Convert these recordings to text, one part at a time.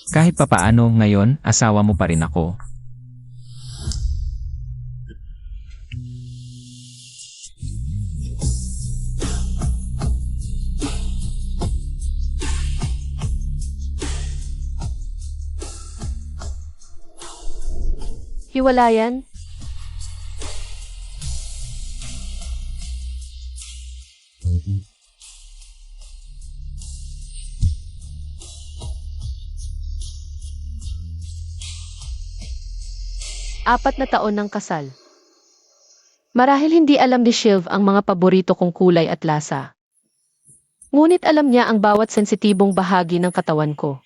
Kahit papaano ngayon, asawa mo pa rin ako. Hiwalayan? Apat na taon ng kasal. Marahil hindi alam ni Shiv ang mga paborito kong kulay at lasa. Ngunit alam niya ang bawat sensitibong bahagi ng katawan ko.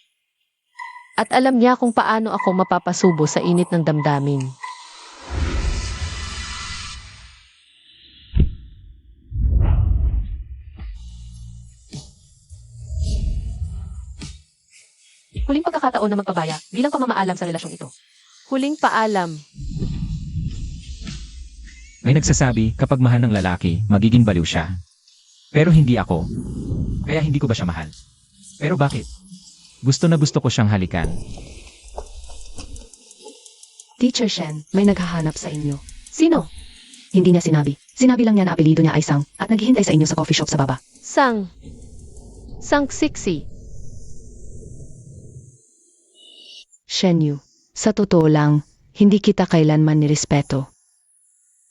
At alam niya kung paano ako mapapasubo sa init ng damdamin. Huling pagkakataon na magpabaya bilang pamamaalam sa relasyong ito. Huling paalam. May nagsasabi, kapag mahal ng lalaki, magiging baliw siya. Pero hindi ako. Kaya hindi ko ba siya mahal? Pero bakit? Gusto na gusto ko siyang halikan. Teacher Shen, may naghahanap sa inyo. Sino? Hindi niya sinabi. Sinabi lang niya na apelido niya ay Sang at naghihintay sa inyo sa coffee shop sa baba. Sang. Sang Sixi. Shen Yu, sa totoo lang, hindi kita kailanman nirespeto.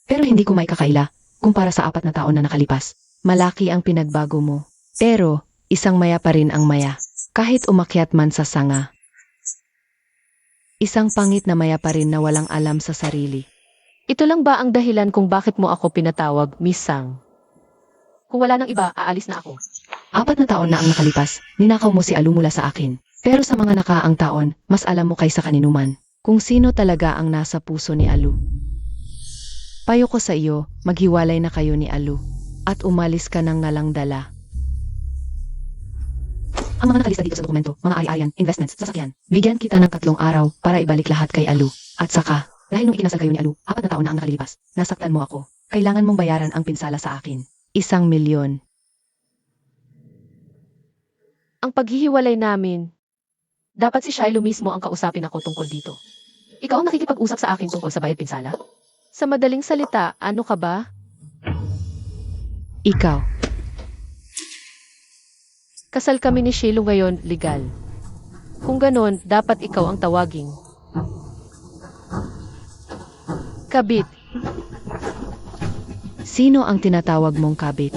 Pero hindi ko maikakaila, kumpara sa 4 na taon na nakalipas. Malaki ang pinagbago mo. Pero, isang maya pa rin ang maya. Kahit umakyat man sa sanga. Isang pangit na maya pa rin na walang alam sa sarili. Ito lang ba ang dahilan kung bakit mo ako pinatawag, Miss Sang? Kung wala nang iba, aalis na ako. 4 na taon na ang nakalipas, ninakaw mo si Alu mula sa akin. Pero sa mga nakaang taon, mas alam mo kaysa kaninuman kung sino talaga ang nasa puso ni Alu. Payo ko sa iyo, maghiwalay na kayo ni Alu at umalis ka nang nalang dala. Ang mga nakalista dito sa dokumento, mga ari-arian, investments, sasakyan. Bigyan kita ng 3 araw para ibalik lahat kay Alu. At saka, dahil nung ikinasal kayo ni Alu, 4 na taon na ang nakalilipas, nasaktan mo ako. Kailangan mong bayaran ang pinsala sa akin. 1,000,000. Ang paghihiwalay namin, dapat si Shiloh mismo ang kausapin ako tungkol dito. Ikaw ang nakikipag-usap sa akin tungkol sa bayad pinsala? Sa madaling salita, ano ka ba? Ikaw. Kasal kami ni Shiloh ngayon, legal. Kung ganon, dapat ikaw ang tawaging kabit. Sino ang tinatawag mong kabit?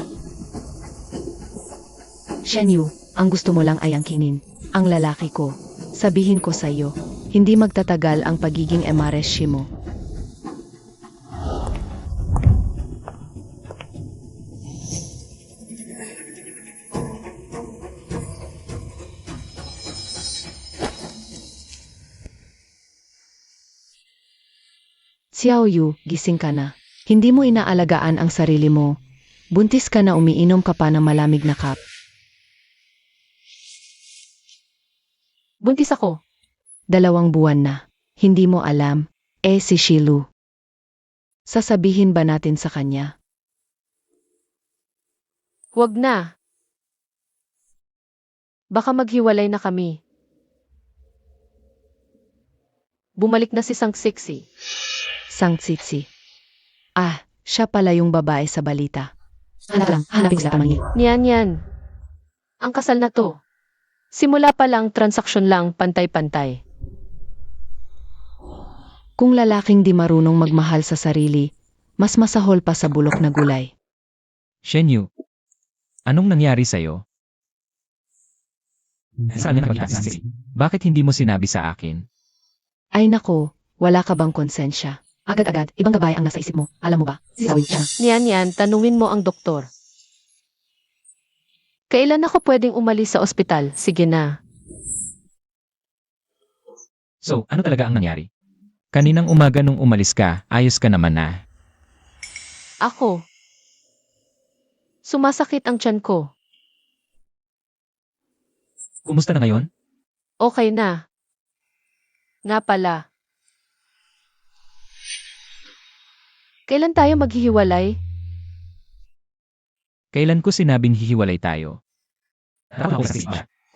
Shen Yu, ang gusto mo lang ay angkinin. Ang lalaki ko. Sabihin ko sa iyo, hindi magtatagal ang pagiging emareshi mo. Xiao Yu, gising ka na. Hindi mo inaalagaan ang sarili mo. Buntis ka na, umiinom ka pa ng malamig na cup. Buntis ako. 2 buwan na. Hindi mo alam. Si Shilu. Sasabihin ba natin sa kanya? Huwag na. Baka maghiwalay na kami. Bumalik na si Sang Sixi. Sang Tsitsi. Siya pala yung babae sa balita. Hanapin sila pamangkin. Niyan. Ang kasal na to. Simula pa lang, transaksyon lang, pantay-pantay. Kung lalaking di marunong magmahal sa sarili, mas masahol pa sa bulok na gulay. Shen Yu, anong nangyari sa'yo? Saan na nakikita? Bakit hindi mo sinabi sa akin? Ay nako, wala ka bang konsensya? Agad-agad, ibang babae ang nasa isip mo. Alam mo ba? Si Zoe siya. Niyan, tanungin mo ang doktor. Kailan ako pwedeng umalis sa ospital? Sige na. So, ano talaga ang nangyari? Kaninang umaga nung umalis ka, ayos ka naman na. Ako. Sumasakit ang tiyan ko. Kumusta na ngayon? Okay na. Nga pala. Kailan tayo maghihiwalay? Kailan ko sinabing hihiwalay tayo?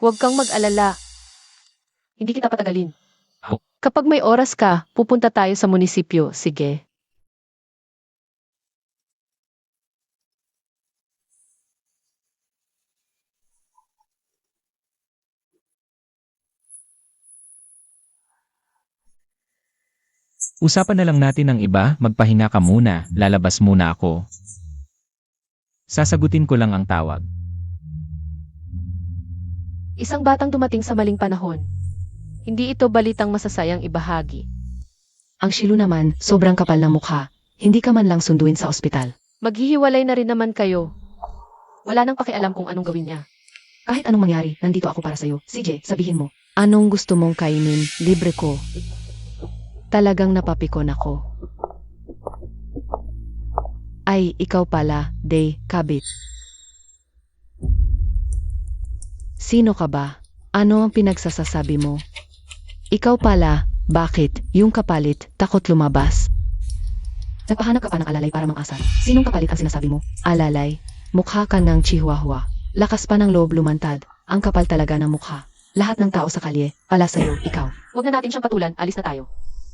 Huwag kang mag-alala. Hindi kita patagalin. Oh. Kapag may oras ka, pupunta tayo sa munisipyo. Sige. Usapan na lang natin ng iba, magpahinga ka muna, lalabas muna ako. Sasagutin ko lang ang tawag. Isang batang dumating sa maling panahon. Hindi ito balitang masasayang ibahagi. Ang Shilu naman, sobrang kapal ng mukha. Hindi ka man lang sunduin sa ospital. Maghihiwalay na rin naman kayo. Wala nang pakialam kung anong gawin niya. Kahit anong mangyari, nandito ako para sa'yo. CJ, sabihin mo. Anong gusto mong kainin? Libre ko. Talagang napapikon ako. Ay, ikaw pala, Day, kabit. Sino ka ba? Ano ang pinagsasasabi mo? Ikaw pala, bakit? Yung kapalit, takot lumabas. Nagpahanap ka pa ng alalay para mang-asar. Sinong kapalit ang sinasabi mo? Alalay, mukha ka ng chihuahua. Lakas pa ng loob lumantad. Ang kapal talaga ng mukha. Lahat ng tao sa kalye, pala sa'yo, ikaw. Huwag na natin siyang patulan, alis na tayo.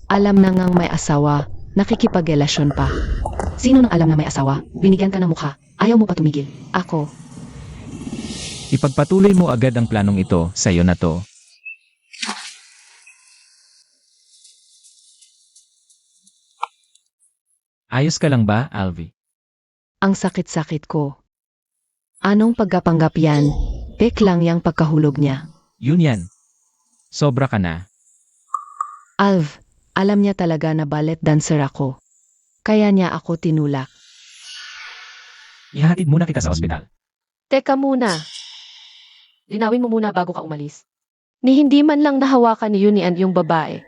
Alam na ngang may asawa, nakikipagrelasyon pa. Sino nang alam na may asawa? Binigyan ka ng mukha, ayaw mo pa tumigil. Ako, Ipagpatuloy mo agad ang planong ito, sa'yo na to. Ayos ka lang ba, Alvi? ang sakit-sakit ko. Anong pagkapanggap yan? Pek lang yang pagkahulog niya. Yun yan. Sobra ka na. Alv, alam niya talaga na ballet dancer ako. Kaya niya ako tinulak. Ihatid muna kita sa ospital. Teka muna. Linawin mo muna bago ka umalis. Ni hindi man lang nahawakan ni Yunian yung babae.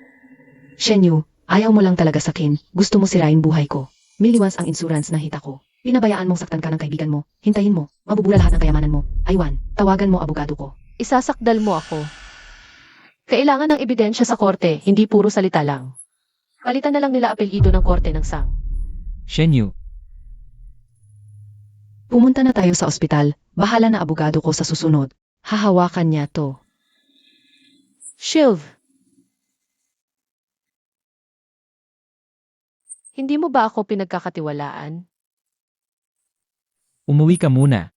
Shenyu, ayaw mo lang talaga sakin. Gusto mo sirain buhay ko. Miliwans ang insurance na hita ko. Pinabayaan mong saktan ka ng kaibigan mo. Hintayin mo. Mabubura lahat ng kayamanan mo. Aywan, tawagan mo abogado ko. Isasakdal mo ako. Kailangan ng ebidensya sa korte, hindi puro salita lang. Palitan na lang nila apelyido ng korte ng sang. Shenyu, Pumunta na tayo sa ospital. Bahala na abogado ko sa susunod. Hahawakan niya to. Shiv! Hindi mo ba ako pinagkakatiwalaan? umuwi ka muna.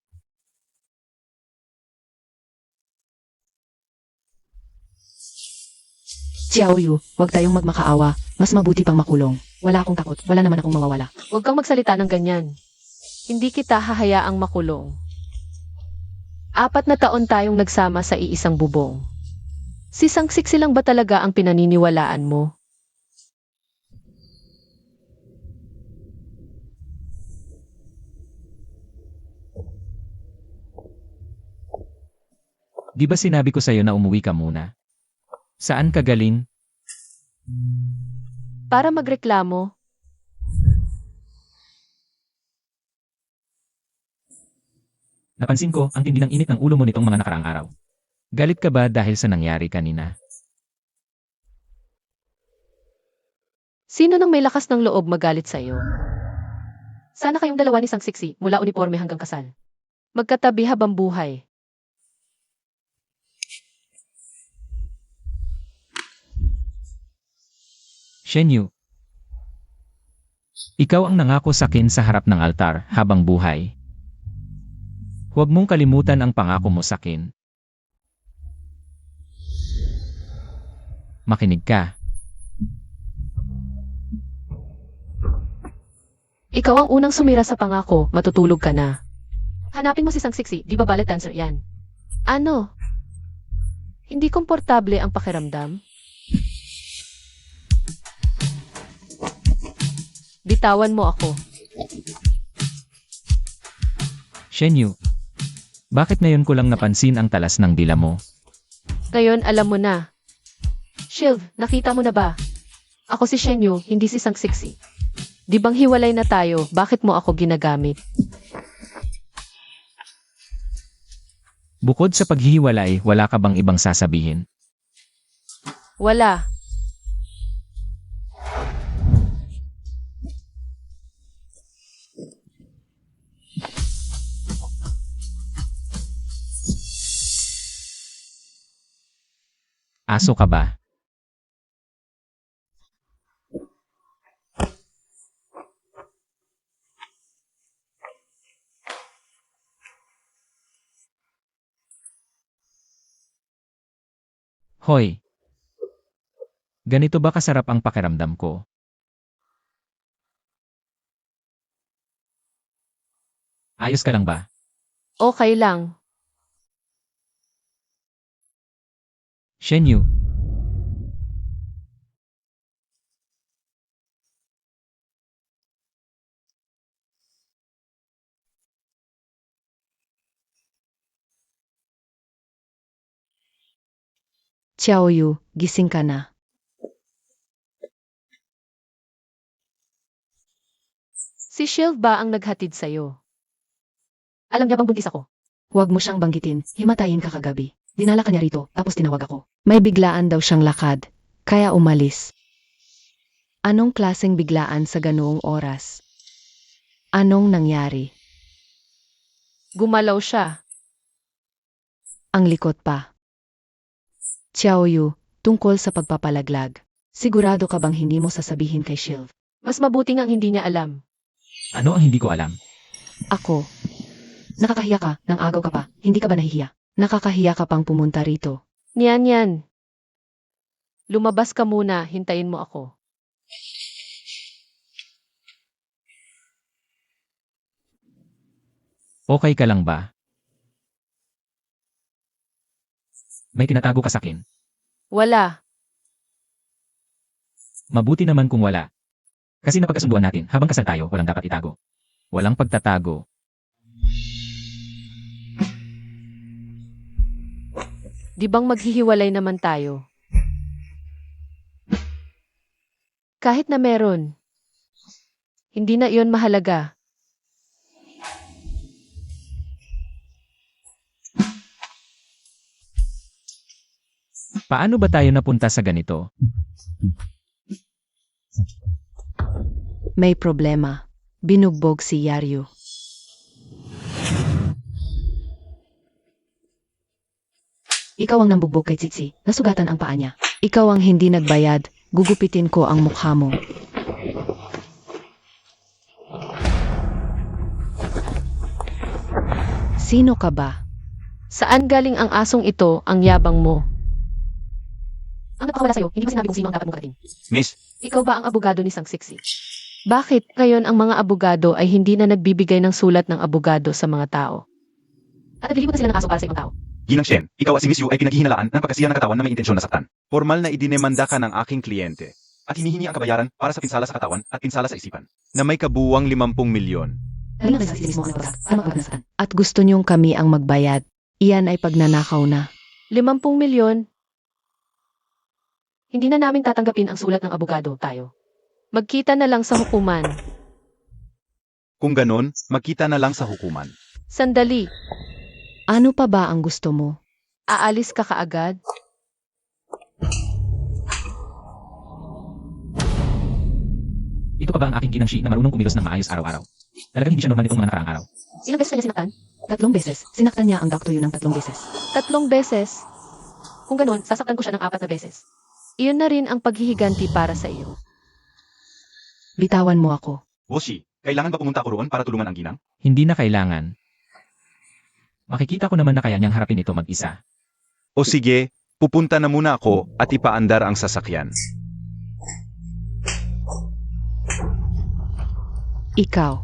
Xiaoyu, huwag tayong magmakaawa. Mas mabuti pang makulong. Wala akong takot. Wala naman akong mawawala. Huwag kang magsalita ng ganyan. Hindi kita hahayaang makulong. 4 na taon tayong nagsama sa iisang bubong. Si Sangsiksi lang ba talaga ang pinaniniwalaan mo? Di ba sinabi ko sa'yo na umuwi ka muna? Saan ka galing? Para magreklamo? Napansin ko, ang tindi ng init ng ulo mo nitong mga nakaraang araw. Galit ka ba dahil sa nangyari kanina? Sino nang may lakas ng loob magalit sa'yo? Sana kayong dalawa ni Sangsiksi mula uniforme hanggang kasal. Magkatabi habang buhay. Shenyu, ikaw ang nangako sa akin sa harap ng altar habang buhay. Huwag mong kalimutan ang pangako mo sa akin. Makinig ka. Ikaw ang unang sumira sa pangako, matutulog ka na. Hanapin mo si Sangsiksi, di ba ballet dancer yan? Ano? Hindi komportable ang pakiramdam? Bitawan mo ako. Shenyu, bakit ngayon ko lang napansin ang talas ng dila mo? Ngayon alam mo na. Shiv, nakita mo na ba? Ako si Shenyu, hindi si Sangsiksi. Di bang hiwalay na tayo, bakit mo ako ginagamit? Bukod sa paghihiwalay, wala ka bang ibang sasabihin? Wala. Aso ka ba? Hoy! Ganito ba kasarap ang pakiramdam ko? Ayos ka lang ba? Okay lang. Shenyu, Xiaoyu, gising ka na. Si Shiv ba ang naghatid sa'yo? Alam niya bang buntis ako? Huwag mo siyang banggitin, himatayin ka kagabi. Dinala ka niya rito, tapos tinawag ako. May biglaan daw siyang lakad, kaya umalis. Anong klaseng biglaan sa ganoong oras? Anong nangyari? Gumalaw siya. Ang likot pa. Xiaoyu, tungkol sa pagpapalaglag. Sigurado ka bang hindi mo sasabihin kay Shiv? Mas mabuti ngang hindi niya alam. ano ang hindi ko alam? Ako. Nakakahiya ka, nang agaw ka pa, hindi ka ba nahihiya? Nakakahiya ka pang pumunta rito. Niyan. Lumabas ka muna, hintayin mo ako. Okay ka lang ba? May tinatago ka sa akin. Wala. Mabuti naman kung wala. Kasi napagkasunduan natin, habang kasal tayo, walang dapat itago. Walang pagtatago. Di bang maghihiwalay naman tayo? Kahit na meron. Hindi na iyon mahalaga. Paano ba tayo napunta sa ganito? May problema. Binugbog si Yaryu. Ikaw ang nambugbog kay Tsitsi, nasugatan ang paa niya. Ikaw ang hindi nagbayad, gugupitin ko ang mukha mo. Sino ka ba? Saan galing ang asong ito, ang yabang mo? Ang napakawala sa'yo, hindi mo sinabi kung sino ang dapat mong karating. Miss, Ikaw ba ang abogado ni Sang Siksi? Bakit ngayon ang mga abogado ay hindi na nagbibigay ng sulat ng abogado sa mga tao? At nagbili mo na sila ng aso para sa ibang tao. Ginang Shen, ikaw at si Miss Yu ay pinaghihinalaan ng pagkasiya ng katawan na may intensyon na saktan. Formal na idinemanda ka ng aking kliyente at hinihingi ang kabayaran para sa pinsala sa katawan at pinsala sa isipan na may kabuwang 50 milyon. Halina kayo sa mismo ang nagpagsak para makapagnasakan. At gusto niyong kami ang magbayad. Iyan ay pagnanakaw na. 50 milyon? Hindi na namin tatanggapin ang sulat ng abogado tayo. Magkita na lang sa hukuman. Kung ganon, magkita na lang sa hukuman. Sandali, Ano pa ba ang gusto mo? aalis ka kaagad? ito pa ba ang aking ginangshi na marunong kumilos ng maayos araw-araw? Talagang hindi siya normal nitong mga nakaraang araw. Ilang beses ka niya sinaktan? 3 beses. Sinaktan niya ang Dr. Yu ng 3 beses. 3 beses. Kung ganun, sasaktan ko siya ng 4 na beses. Iyon na rin ang paghihiganti para sa iyo. Bitawan mo ako. Woshi, kailangan ba pumunta ako roon para tulungan ang ginang? Hindi na kailangan. Makikita ko naman na kaya niyang harapin ito mag-isa. O sige, pupunta na muna ako at ipaandar ang sasakyan. Ikaw.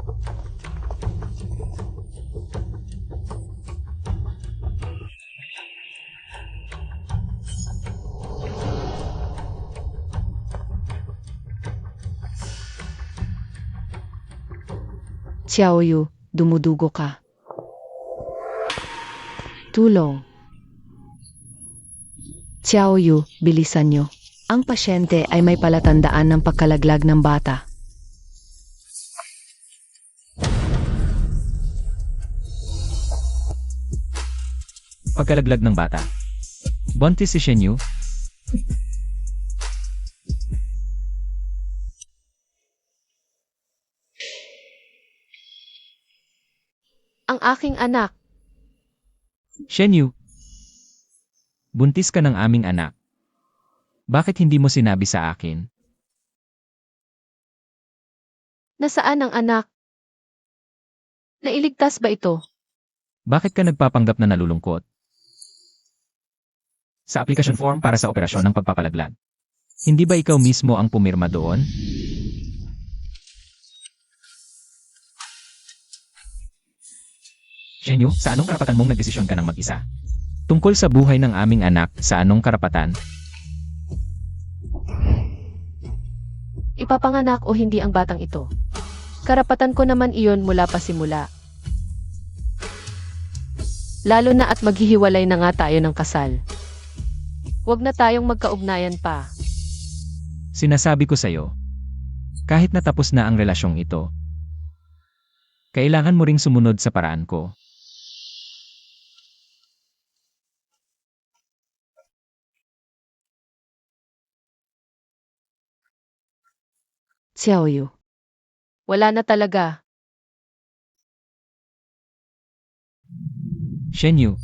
Xiaoyu, dumudugo ka. Tulong. Xiaoyu, bilisan niyo. Ang pasyente ay may palatandaan ng pagkalaglag ng bata. Pagkalaglag ng bata. Buntis si Shenyu? Ang aking anak, Shenyu! Buntis ka ng aming anak. Bakit hindi mo sinabi sa akin? Nasaan ang anak? Nailigtas ba ito? Bakit ka nagpapanggap na nalulungkot? Sa application form para sa operasyon ng pagpapalaglag. Hindi ba ikaw mismo ang pumirma doon? Shenyu, sa anong karapatan mong nagdesisyon ka ng mag-isa? Tungkol sa buhay ng aming anak, sa anong karapatan? Ipapanganak o hindi ang batang ito? Karapatan ko naman iyon mula pa simula. Lalo na at maghihiwalay na nga tayo ng kasal. Huwag na tayong magkaugnayan pa. Sinasabi ko sa'yo, kahit natapos na ang relasyong ito, kailangan mo ring sumunod sa paraan ko. Xiaoyu. Wala na talaga. Shenyu,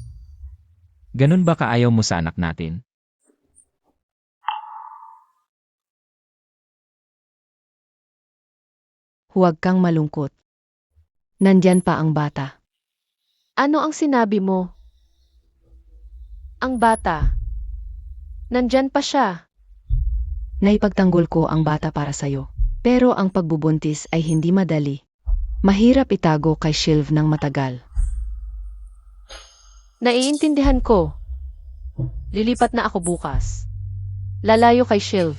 ganun ba kaayaw mo sa anak natin? Huwag kang malungkot. Nandyan pa ang bata. Ano ang sinabi mo? Ang bata. Nandyan pa siya. Naipagtanggol ko ang bata para sa'yo. Pero ang pagbubuntis ay hindi madali. Mahirap itago kay Shilv ng matagal. Naiintindihan ko. Lilipat na ako bukas. Lalayo kay Shilv.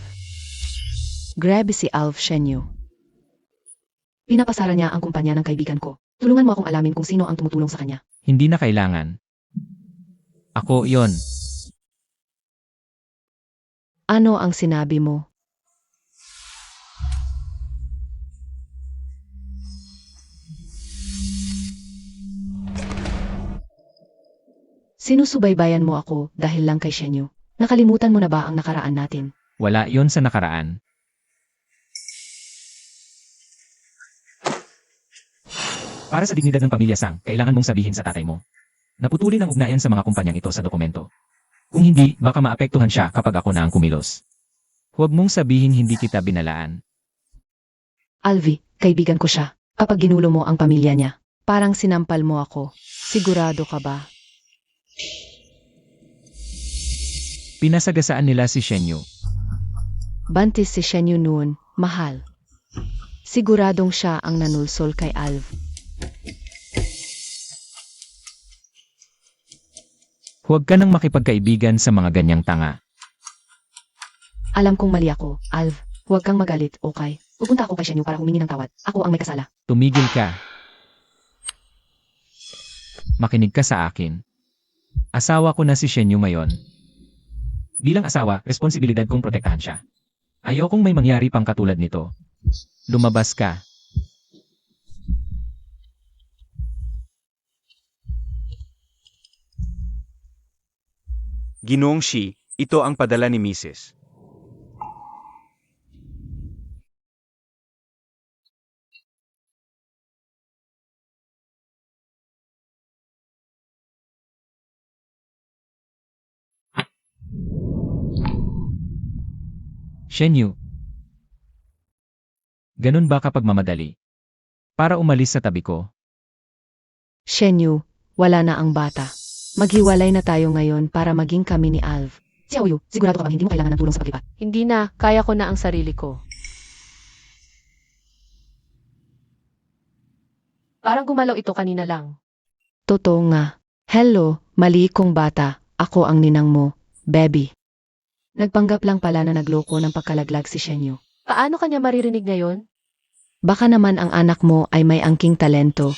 Grabe si Alf Shenyu. Pinapasara niya ang kumpanya ng kaibigan ko. Tulungan mo akong alamin kung sino ang tumutulong sa kanya. Hindi na kailangan. Ako yon. Ano ang sinabi mo? Sinusubaybayan mo ako dahil lang kay Shenyu. Nakalimutan mo na ba ang nakaraan natin? Wala yon sa nakaraan. Para sa dignidad ng pamilya Sang, kailangan mong sabihin sa tatay mo. Naputulin ang ugnayan sa mga kumpanyang ito sa dokumento. Kung hindi, baka maapektuhan siya kapag ako na ang kumilos. Huwag mong sabihin hindi kita binalaan. Alvi, kaibigan ko siya. Kapag ginulo mo ang pamilya niya, parang sinampal mo ako. Sigurado ka ba? Pinasagasaan nila si Shenyu. Bantis si Shenyu noon, mahal. Siguradong siya ang nanulsol kay Alv. Huwag ka nang makipagkaibigan sa mga ganyang tanga. Alam kong mali ako, Alv. Huwag kang magalit, okay? Pupunta ako kay Shenyu para humingi ng tawad. Ako ang may kasala. Tumigil ka. Makinig ka sa akin. Asawa ko na si Shenyu ngayon. Bilang asawa, responsibilidad kong protektahan siya. Ayokong may mangyari pang katulad nito. Lumabas ka. Ginoong Shi, ito ang padala ni Mrs. Shenyu. Ganun ba kapag mamadali? Para umalis sa tabi ko. Shenyu, wala na ang bata. Maghiwalay na tayo ngayon para maging kami ni Alv. Xiaoyu, sigurado ka bang hindi mo kailangan ng tulong sa paglipat? Hindi na, kaya ko na ang sarili ko. Parang gumalaw ito kanina lang. Totoo nga. Hello, mali kong bata. Ako ang ninang mo, baby. Nagpanggap lang pala na nagloko ng pagkalaglag si Shenyu. Paano kanya maririnig ngayon? Baka naman ang anak mo ay may angking talento.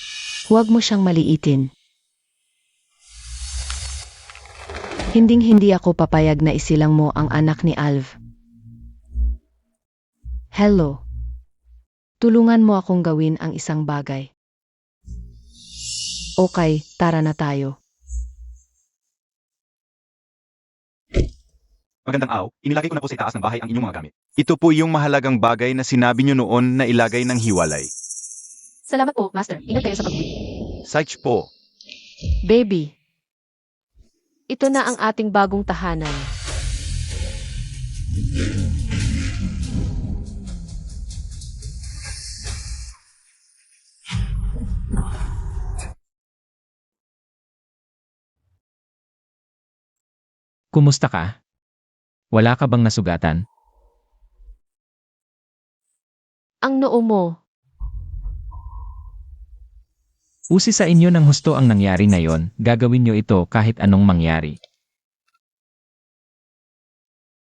Huwag mo siyang maliitin. Hinding-hindi ako papayag na isilang mo ang anak ni Alv. Hello. Tulungan mo akong gawin ang isang bagay. Okay, tara na tayo. Magandang araw, inilagay ko na po sa itaas ng bahay ang inyong mga gamit. Ito po yung mahalagang bagay na sinabi nyo noon na ilagay ng hiwalay. Salamat po, Master. Ingat kayo sa pag-uwi. Sites po. Baby. Ito na ang ating bagong tahanan. Kumusta ka? Wala ka bang nasugatan? Ang noo mo. Usi sa inyo ng husto ang nangyari na yon, gagawin nyo ito kahit anong mangyari.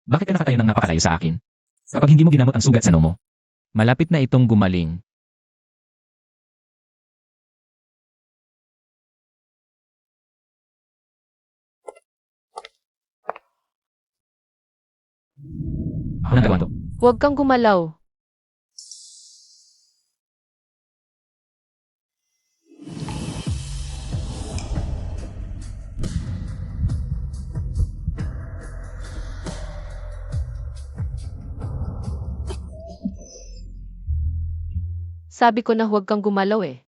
Bakit ka nakatayo ng napakalayo sa akin? Kapag hindi mo ginamot ang sugat sa noo mo, malapit na itong gumaling. Ako nang gawa to. Huwag kang gumalaw. Sabi ko na huwag kang gumalaw eh.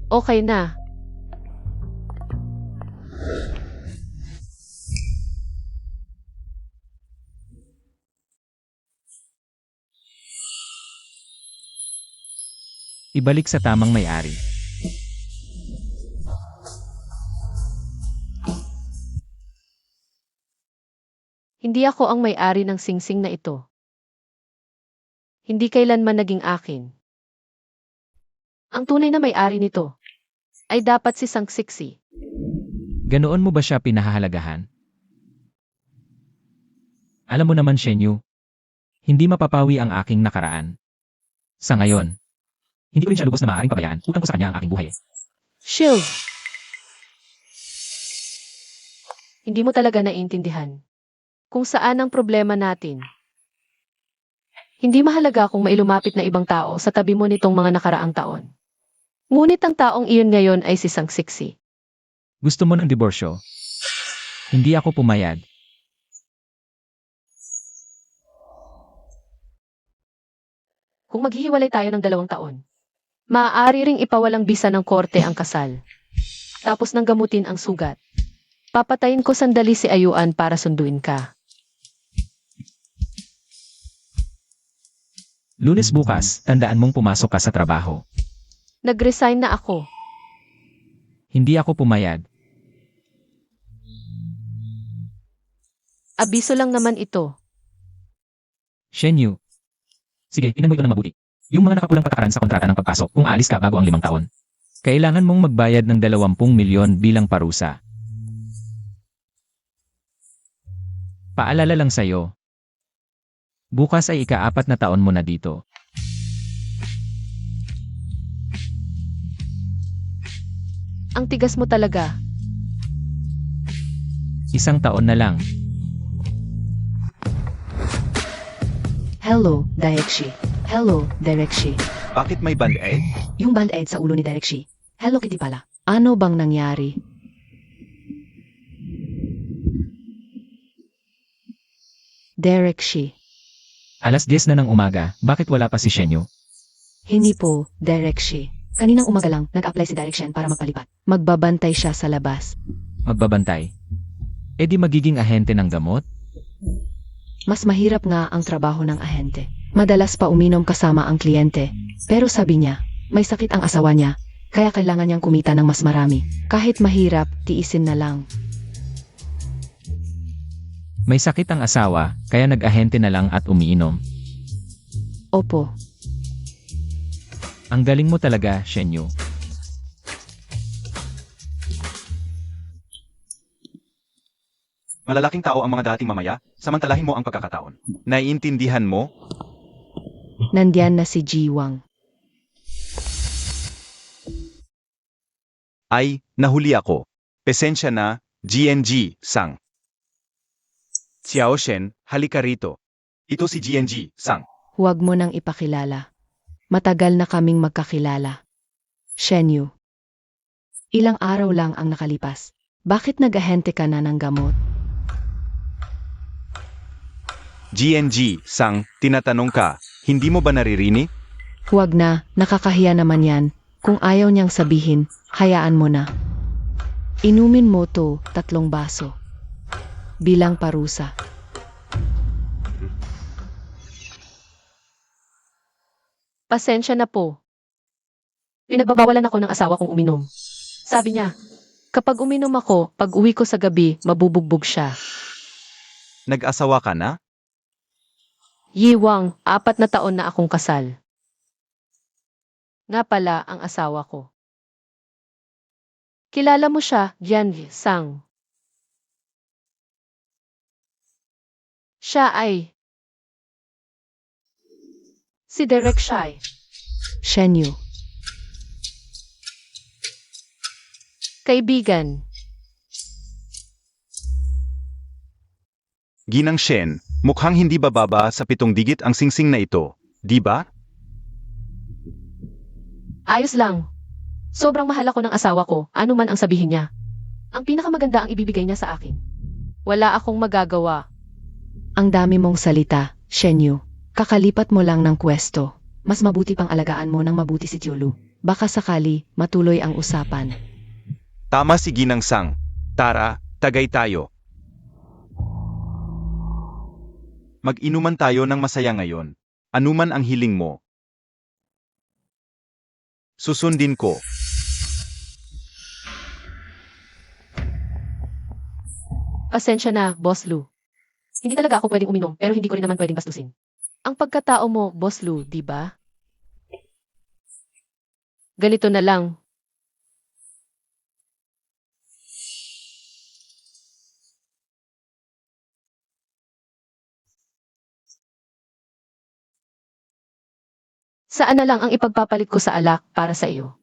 Okay na. Ibalik sa tamang may-ari. Hindi ako ang may-ari ng singsing na ito. Hindi kailanman naging akin. Ang tunay na may-ari nito ay dapat si Sangsiksi. Ganoon mo ba siya pinahahalagahan? Alam mo naman, Shenyu, hindi mapapawi ang aking nakaraan. Sa ngayon, hindi ko rin siya lubos na maaaring pabayaan, utang ko sa kanya ang aking buhay. Shield! Hindi mo talaga naiintindihan kung saan ang problema natin. Hindi mahalaga kung mailumapit na ibang tao sa tabi mo nitong mga nakaraang taon. Ngunit ang taong iyon ngayon ay si Sangsiksi. Gusto mo ng diborsyo? Hindi ako pumayag. Kung maghihiwalay tayo ng 2 taon, maaari ring ipawalang bisa ng korte ang kasal. Tapos nang gamutin ang sugat. Papatayin ko sandali si Ayuan para sunduin ka. Lunes bukas, tandaan mong pumasok ka sa trabaho. Nag-resign na ako. Hindi ako pumayag. Abiso lang naman ito. Shenyu. Sige, tingnan mo ito ng mabuti. Yung mga nakapulang patakaran sa kontrata ng pagpasok kung aalis ka bago ang 5 taon. Kailangan mong magbayad ng 20 milyon bilang parusa. Paalala lang sa'yo. Bukas ay ika-4 na taon mo na dito. Ang tigas mo talaga. 1 taon na lang. Hello, Direkshi. Hello, Direkshi. Bakit may band-aid? Yung band-aid sa ulo ni Direkshi. Hello Kitty pala. Ano bang nangyari? Direkshi. Alas 10 na ng umaga, bakit wala pa si Shenyu? Hindi po, Direkshi. Kaninang umaga lang, nag-apply si Direction para magpalipat. Magbabantay siya sa labas. Magbabantay. E di magiging ahente ng gamot? Mas mahirap nga ang trabaho ng ahente. Madalas pa uminom kasama ang kliyente. Pero sabi niya, may sakit ang asawa niya, kaya kailangan niyang kumita ng mas marami. Kahit mahirap, tiisin na lang. May sakit ang asawa, kaya nag-ahente na lang at umiinom. Opo, Ang galing mo talaga, Shenyu. Malalaking tao ang mga dating mamaya, samantalahin mo ang pagkakataon. Naiintindihan mo? nandiyan na si Jiwang. Ay, nahuli ako. Pesensya na, GNG, Sang. Xiao Shen, halika rito. Ito si GNG, Sang. Huwag mo nang ipakilala. Matagal na kaming magkakilala. Shenyu. Ilang araw lang ang nakalipas. Bakit nag-ahente ka na ng gamot? GNG, Sang, tinatanong ka, hindi mo ba naririnig? Huwag na, nakakahiya naman yan. Kung ayaw niyang sabihin, hayaan mo na. Inumin mo to 3 baso. Bilang parusa. Pasensya na po. Pinagbabawalan ako ng asawa kong uminom. Sabi niya, kapag uminom ako, pag uwi ko sa gabi, mabubugbog siya. Nag-asawa ka na? Yiwang, 4 na taon na akong kasal. Nga pala ang asawa ko. Kilala mo siya, Jian Sang. Siya ay si Derek Shai. Shenyu. Kaibigan. Ginang Shen, mukhang hindi bababa sa 7 digit ang singsing na ito, di ba? Ayos lang. Sobrang mahal ako ng asawa ko, ano man ang sabihin niya. Ang pinakamaganda ang ibibigay niya sa akin. Wala akong magagawa. Ang dami mong salita, Shenyu. Kakalipat mo lang ng pwesto. Mas mabuti pang alagaan mo ng mabuti si Tiulu. Baka sakali, matuloy ang usapan. Tama si Ginang Sang. Tara, tagay tayo. Mag-inuman tayo ng masaya ngayon. Anuman ang hiling mo. Susundin ko. Pasensya na, Boss Lu. Hindi talaga ako pwedeng uminom, pero hindi ko rin naman pwedeng bastusin. Ang pagkatao mo, Boss Lu, di ba? Ganito na lang. Saan na lang ang ipagpapalit ko sa alak para sa iyo?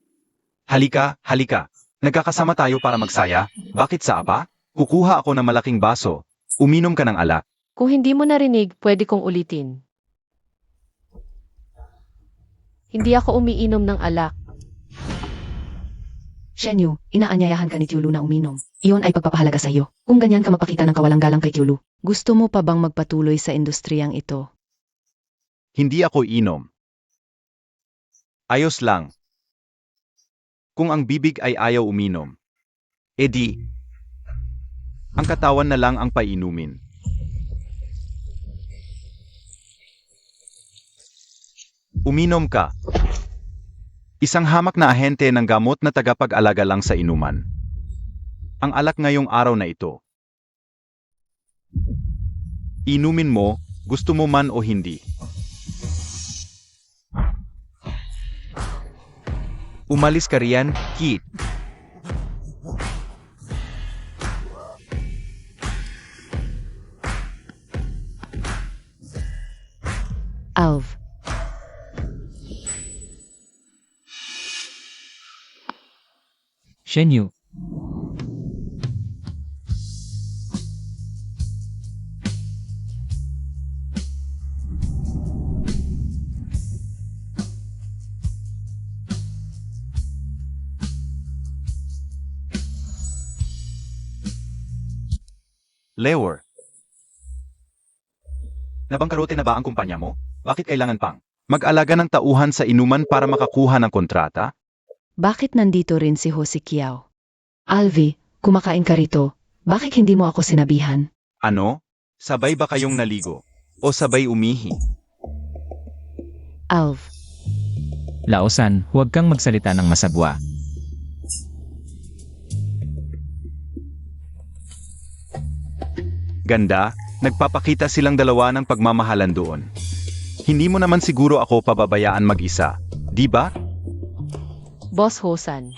Halika, halika. Nagkakasama tayo para magsaya. Bakit sa apa? Kukuha ako ng malaking baso. Uminom ka ng alak. Kung hindi mo narinig, pwede kong ulitin. Hindi ako umiinom ng alak. Shenyu, inaanyayahan ka ni Tiulu na uminom. Iyon ay pagpapahalaga sa iyo. Kung ganyan ka mapakita ng kawalang galang kay Tiulu, gusto mo pa bang magpatuloy sa industriyang ito? Hindi ako inom. Ayos lang. Kung ang bibig ay ayaw uminom, edi, ang katawan na lang ang painumin. Uminom ka. Isang hamak na ahente ng gamot na tagapag-alaga lang sa inuman. Ang alak ngayong araw na ito. Inumin mo, gusto mo man o hindi. Umalis ka riyan, Kit. Alv. Shenyu, Lewer. Nabangkarote na ba ang kumpanya mo? Bakit kailangan pang mag-alaga ng tauhan sa inuman para makakuha ng kontrata? Bakit nandito rin si Jose Kiao? Alvi, kumakain ka rito. Bakit hindi mo ako sinabihan? Ano? Sabay ba kayong naligo? O sabay umihi? Alv, Laosan, huwag kang magsalita ng masabwa. Ganda, nagpapakita silang dalawa ng pagmamahalan doon. Hindi mo naman siguro ako pababayaan mag-isa, di ba? Boss Hosan.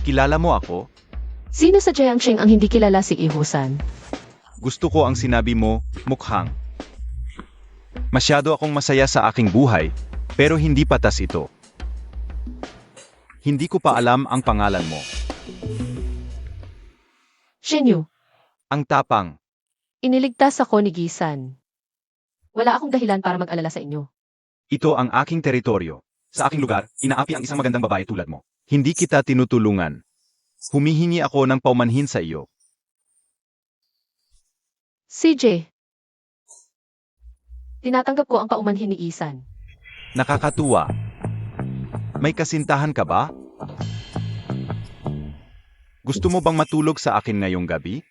Kilala mo ako? Sino sa Jiangxing ang hindi kilala si Ihosan? Gusto ko ang sinabi mo, mukhang. Masyado akong masaya sa aking buhay, pero hindi patas ito. Hindi ko pa alam ang pangalan mo. Shenyu, Ang tapang. iniligtas ako ni Gisan. Wala akong dahilan para mag-alala sa inyo. Ito ang aking teritoryo. Sa aking lugar, inaapi ang isang magandang babae tulad mo. Hindi kita tinutulungan. Humihingi ako ng paumanhin sa iyo. CJ. Tinatanggap ko ang paumanhin ni Isan. Nakakatuwa. May kasintahan ka ba? Gusto mo bang matulog sa akin ngayong gabi?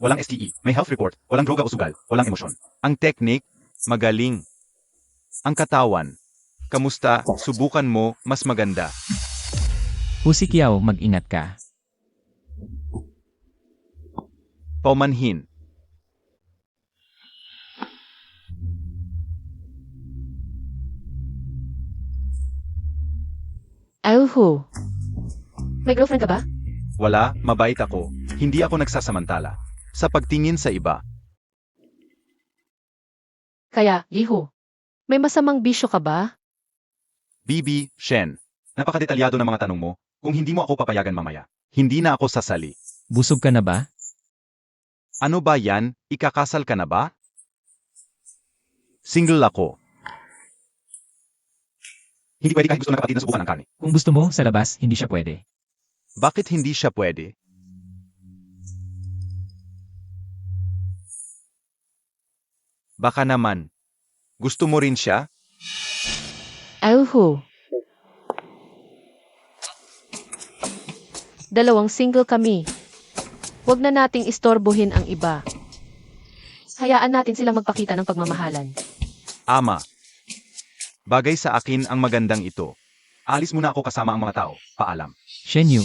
Walang STE, may health report, walang droga o sugal, walang emosyon. Ang technique, magaling. Ang katawan. Kamusta? Subukan mo, mas maganda. Hu Xiao, mag-ingat ka. Paumanhin. Ayuhu. May girlfriend ka ba? Wala, mabait ako. Hindi ako nagsasamantala. Sa pagtingin sa iba. Kaya, Yihu. May masamang bisyo ka ba? Bibi, Shen. Napakadetalyado ng mga tanong mo. Kung hindi mo ako papayagan mamaya, hindi na ako sasali. Busog ka na ba? Ano ba yan? Ikakasal ka na ba? Single ako. Hindi pwede kahit gusto ng kapatid na subukan ang karne. Kung gusto mo, sa labas, hindi siya pwede. Bakit hindi siya pwede? Baka naman. Gusto mo rin siya? Ayuhu. Dalawang single kami. Huwag na nating istorbohin ang iba. Hayaan natin silang magpakita ng pagmamahalan. Ama. Bagay sa akin ang magandang ito. Alis muna ako kasama ang mga tao. Paalam. Shen Yu,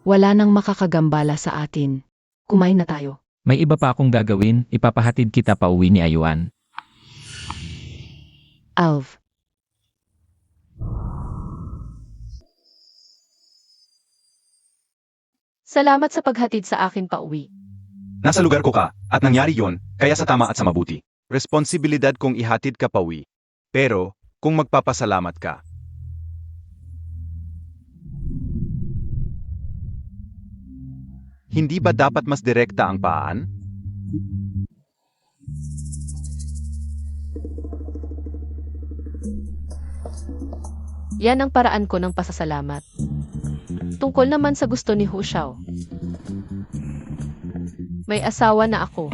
Wala nang makakagambala sa atin. Kumain na tayo. may iba pa akong gagawin, ipapahatid kita pa uwi ni Ayuan. Alv. Salamat sa paghatid sa akin pa uwi. Nasa lugar ko ka, at nangyari yon, kaya sa tama at sa mabuti. Responsibilidad kong ihatid ka pawi. Pero, kung magpapasalamat ka. Hindi ba dapat mas direkta ang paan? Yan ang paraan ko ng pasasalamat. Tungkol naman sa gusto ni Hu Xiao. May asawa na ako.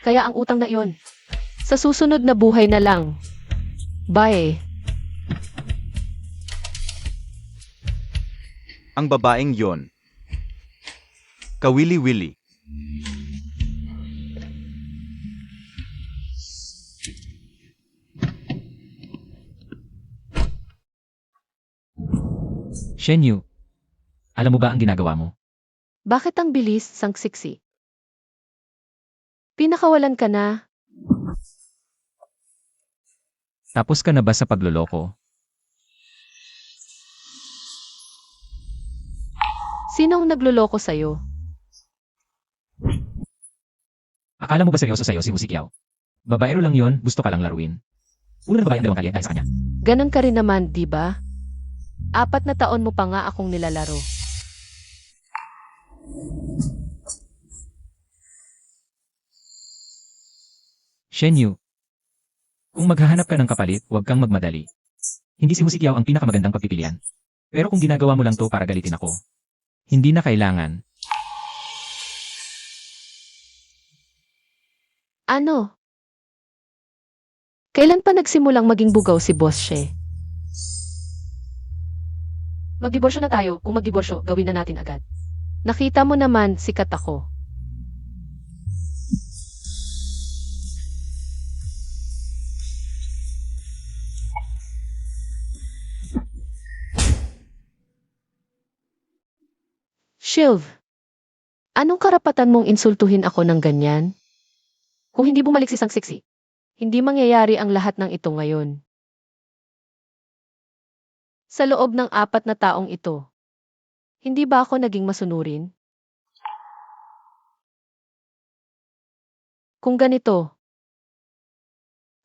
Kaya ang utang na iyon. Sa susunod na buhay na lang. Bye. Ang babaeng yon. Kawili-wili. Shen Yu, alam mo ba ang ginagawa mo? Bakit ang bilis, sangksiksi? Pinakawalan ka na. Tapos ka na ba sa pagloloko? Sinong nagluloko sa'yo? Akala mo ba seryoso sa'yo si Hu Xiao? Babaero lang yon, gusto ka lang laruin. Una na babae ang dalawang kalye dahil sa kanya. Ganon ka rin naman, di ba? 4 na taon mo pa nga akong nilalaro. Shen Yu, kung maghahanap ka ng kapalit, huwag kang magmadali. Hindi si Hu Xiao ang pinakamagandang pagpipilian. Pero kung ginagawa mo lang to para galitin ako, hindi na kailangan. Ano? Kailan pa nagsimulang maging bugaw si Boss She? Magdiborsyo na tayo. Kung magdiborsyo, gawin na natin agad. Nakita mo naman, sikat ako. Shilv, anong karapatan mong insultuhin ako ng ganyan? Kung hindi bumalik si Sangksiksi, hindi mangyayari ang lahat ng ito ngayon. Sa loob ng 4 na taong ito, hindi ba ako naging masunurin? Kung ganito,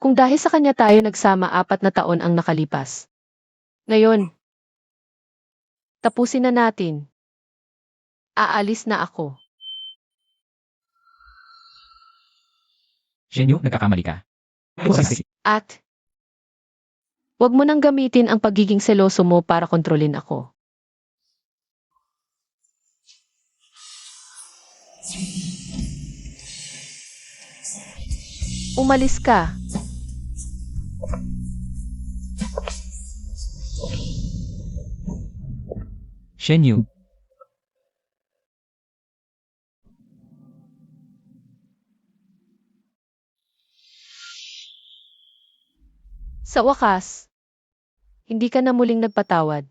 kung dahil sa kanya tayo nagsama 4 na taon ang nakalipas. Ngayon, tapusin na natin. Aalis na ako. Shen Yu, nagkakamali ka. At, wag mo nang gamitin ang pagiging seloso mo para kontrolin ako. Umalis ka. Shen Yu, Sa wakas, hindi ka na muling nagpatawad.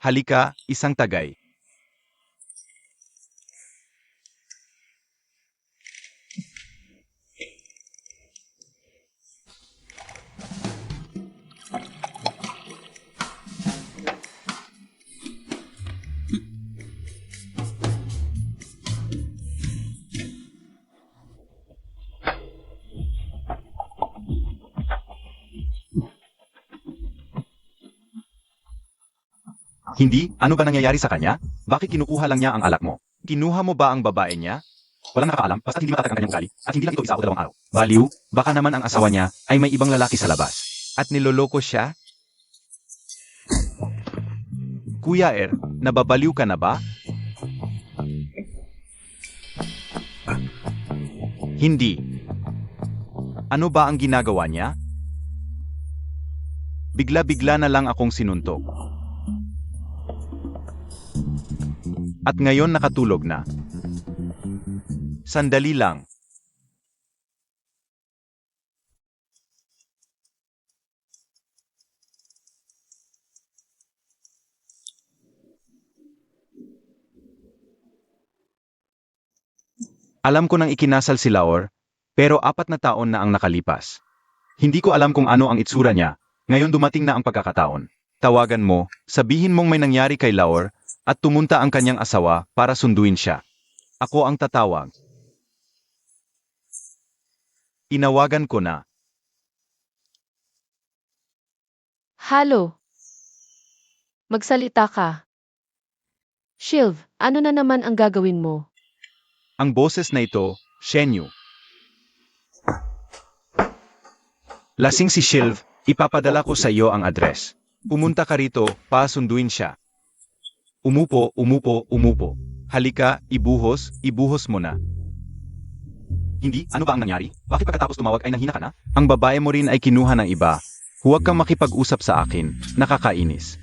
Halika, isang tagay. Hindi, ano ba nangyayari sa kanya? Bakit kinukuha lang niya ang alak mo? Kinuha mo ba ang babae niya? Walang nakakaalam, basta hindi makatag ang kanyang ugali. At hindi lang ito isa o dalawang araw. Baliw, baka naman ang asawa niya ay may ibang lalaki sa labas. At niloloko siya? Kuya nababaliw ka na ba? Hindi. Ano ba ang ginagawa niya? Bigla-bigla na lang akong sinuntok. At ngayon nakatulog na. Sandali lang. Alam ko nang ikinasal si Laor, pero 4 na taon na ang nakalipas. Hindi ko alam kung ano ang itsura niya. Ngayon dumating na ang pagkakataon. Tawagan mo, sabihin mong may nangyari kay Laor, at tumunta ang kanyang asawa para sunduin siya. Ako ang tatawag. Inawagan ko na. Halo. Magsalita ka. Shilv, ano na naman ang gagawin mo? Ang boses na ito, Shenyu. Lasing si Shilv, ipapadala ko sa iyo ang address. Pumunta ka rito, pasunduin siya. Umupo, umupo, umupo. Halika, ibuhos mo na. Hindi, ano ba ang nangyari? Bakit pagkatapos tumawag ay nanghina ka na? Ang babae mo rin ay kinuha ng iba. Huwag kang makipag-usap sa akin, nakakainis.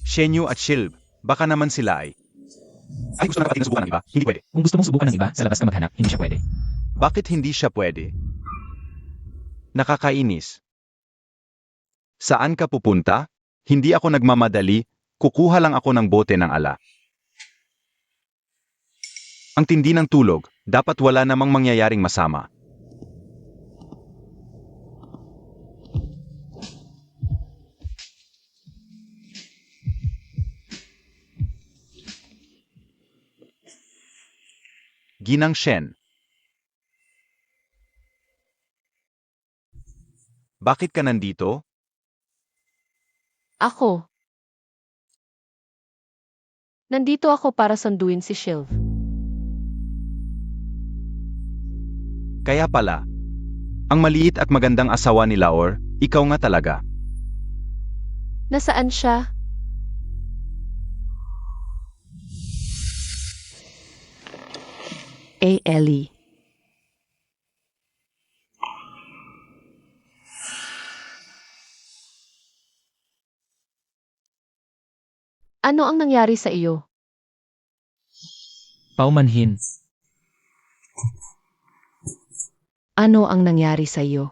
Shenyu at Shilv, baka naman sila ay gusto na kapatid na subukan ng iba, hindi pwede. Kung gusto mong subukan ng iba, sa labas ka maghanap, hindi siya pwede. Bakit hindi siya pwede? Nakakainis. Saan ka pupunta? Hindi ako nagmamadali, kukuha lang ako ng bote ng ala. Ang tindi ng tulog, dapat wala namang mangyayaring masama. Ginang Shen. Bakit ka nandito? Ako. Nandito ako para sunduin si Shilv. Kaya pala. Ang maliit at magandang asawa ni Laor, ikaw nga talaga. Nasaan siya? Ellie. Ano ang nangyari sa iyo? Paumanhin. Ano ang nangyari sa iyo?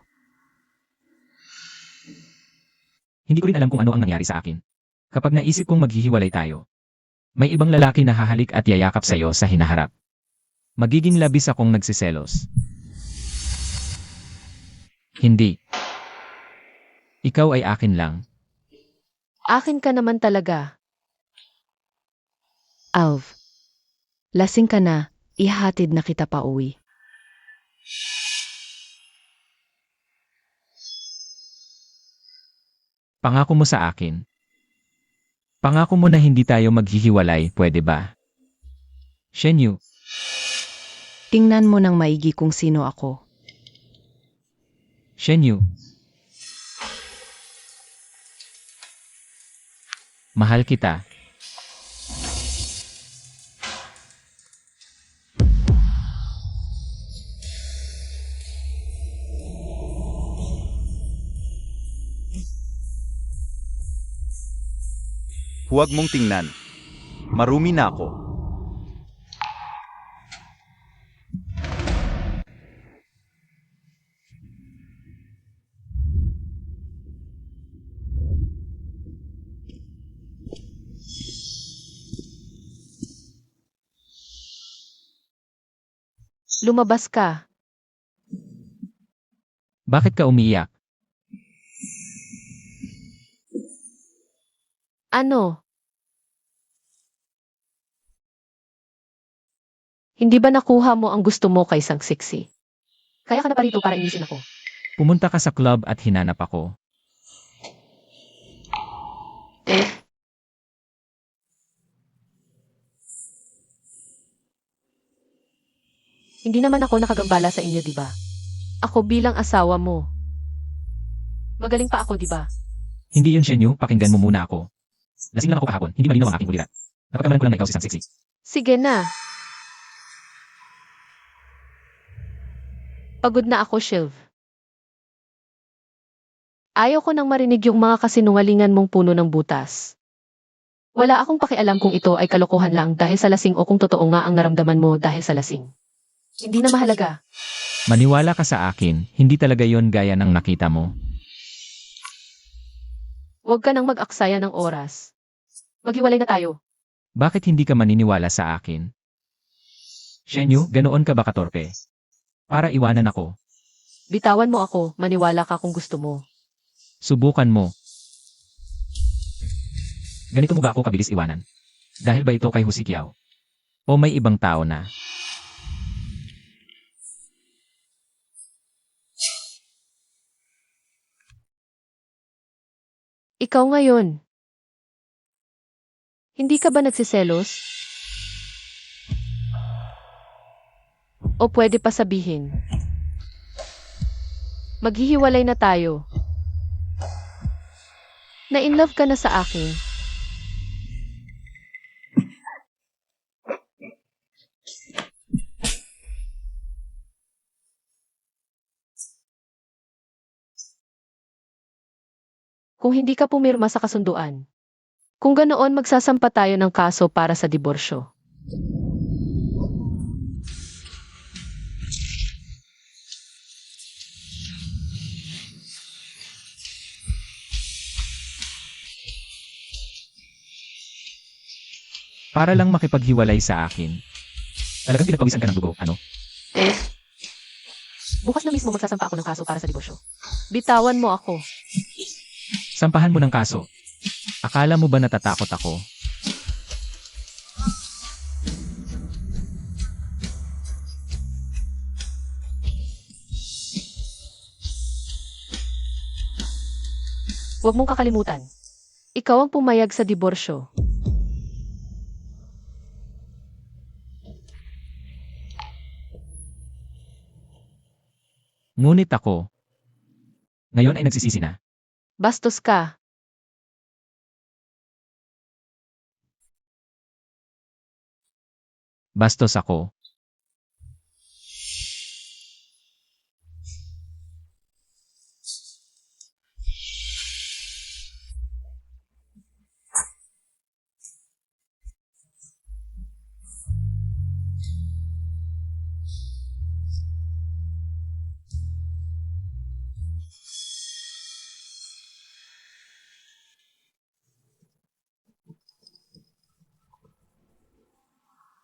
Hindi ko rin alam kung ano ang nangyari sa akin. Kapag naisip kong maghihiwalay tayo, may ibang lalaki na hahalik at yayakap sa iyo sa hinaharap. Magiging labis akong nagsiselos. Hindi. Ikaw ay akin lang. Akin ka naman talaga. Alv. Lasing ka na, ihahatid na kita pa uwi. Pangako mo sa akin. Pangako mo na hindi tayo maghihiwalay, pwede ba? Shenyu, Tingnan mo ng maigi kung sino ako. Shenyu. Mahal kita. Huwag mong tingnan. Marumi na ako. Lumabas ka. Bakit ka umiiyak? Ano? Hindi ba nakuha mo ang gusto mo kay Sang Sexy? Kaya ka na pa rito para inisin ako. Pumunta ka sa club at hinanap ako. Hindi naman ako nakagambala sa inyo, di ba? Ako bilang asawa mo. Magaling pa ako, di ba? Hindi yun, Shenyu, pakinggan mo muna ako. Lasing lang ako kahapon, hindi malinaw ang aking ulirat. Napagkamalan ko lang na ikaw si Sang Sexy. Sige na. Pagod na ako, Shilv. Ayaw ko nang marinig yung mga kasinungalingan mong puno ng butas. Wala akong pakialam kung ito ay kalokohan lang dahil sa lasing o kung totoo nga ang naramdaman mo dahil sa lasing. Hindi na mahalaga. Maniwala ka sa akin, hindi talaga yon gaya ng nakita mo. Huwag ka nang mag-aksaya ng oras. Maghiwalay na tayo. Bakit hindi ka maniniwala sa akin? Shenyu, ganoon ka ba katorpe? Para iwanan ako. Bitawan mo ako, maniwala ka kung gusto mo. Subukan mo. Ganito mo ba ako kabilis iwanan? Dahil ba ito kay Husikiao? O may ibang tao na? Ikaw ngayon. Hindi ka ba nagsiselos? O pwede pa sabihin, maghihiwalay na tayo. Na-inlove ka na sa akin. Kung hindi ka pumirma sa kasunduan. Kung ganoon magsasampa tayo ng kaso para sa diborsyo. Para lang makipaghiwalay sa akin. Talagang pinagpawisan ka ng dugo, ano? Bukas na mismo magsasampa ako ng kaso para sa diborsyo. Bitawan mo ako. Sampahan mo ng kaso. Akala mo ba natatakot ako? Huwag mong kakalimutan. Ikaw ang pumayag sa diborsyo. Ngunit ako. Ngayon ay nagsisisi na. Bastos ka. Bastos ako.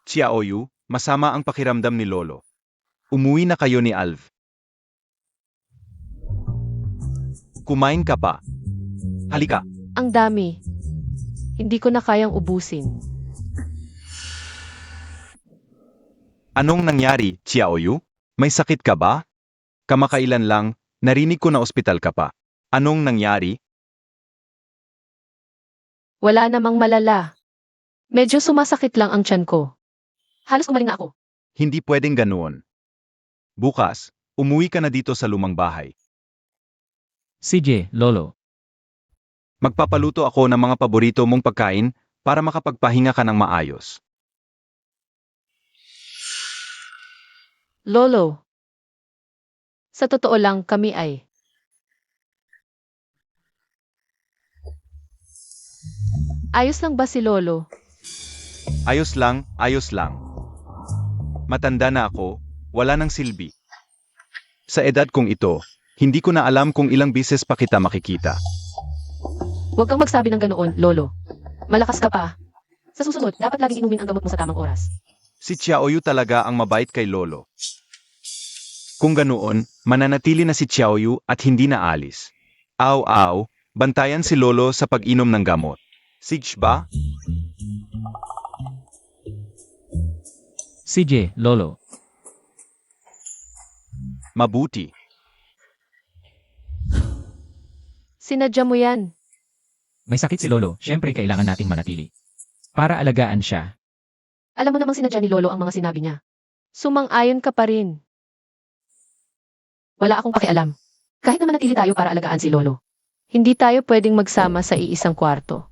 Xiaoyu, masama ang pakiramdam ni Lolo. Umuwi na kayo ni Alv. Kumain ka pa. Halika. Ang dami. Hindi ko na kayang ubusin. Anong nangyari, Xiaoyu? May sakit ka ba? Kamakailan lang, narinig ko na ospital ka pa. Anong nangyari? Wala namang malala. Medyo sumasakit lang ang tiyan ko. Halos umaling na ako. Hindi pwedeng ganoon. Bukas, umuwi ka na dito sa lumang bahay. Sige, Lolo. Magpapaluto ako ng mga paborito mong pagkain para makapagpahinga ka ng maayos. Lolo. Sa totoo lang, kami ay. Ayos lang ba si Lolo? Ayos lang, ayos lang. Matanda na ako, wala nang silbi. Sa edad kong ito, hindi ko na alam kung ilang bises pa kita makikita. Huwag kang magsabi ng ganoon, Lolo. Malakas ka pa. Sa susunod, dapat laging inumin ang gamot mo sa tamang oras. Si Xiaoyu talaga ang mabait kay Lolo. Kung ganoon, mananatili na si Xiaoyu at hindi na alis. Aw, bantayan si Lolo sa pag-inom ng gamot. Sige ba? Sige, Lolo. Mabuti. Sinadya mo yan. May sakit si Lolo, syempre kailangan nating manatili. Para alagaan siya. Alam mo namang sinadya ni Lolo ang mga sinabi niya. Sumang-ayon ka pa rin. Wala akong pakialam. Kahit na manatili tayo para alagaan si Lolo. Hindi tayo pwedeng magsama sa iisang kwarto.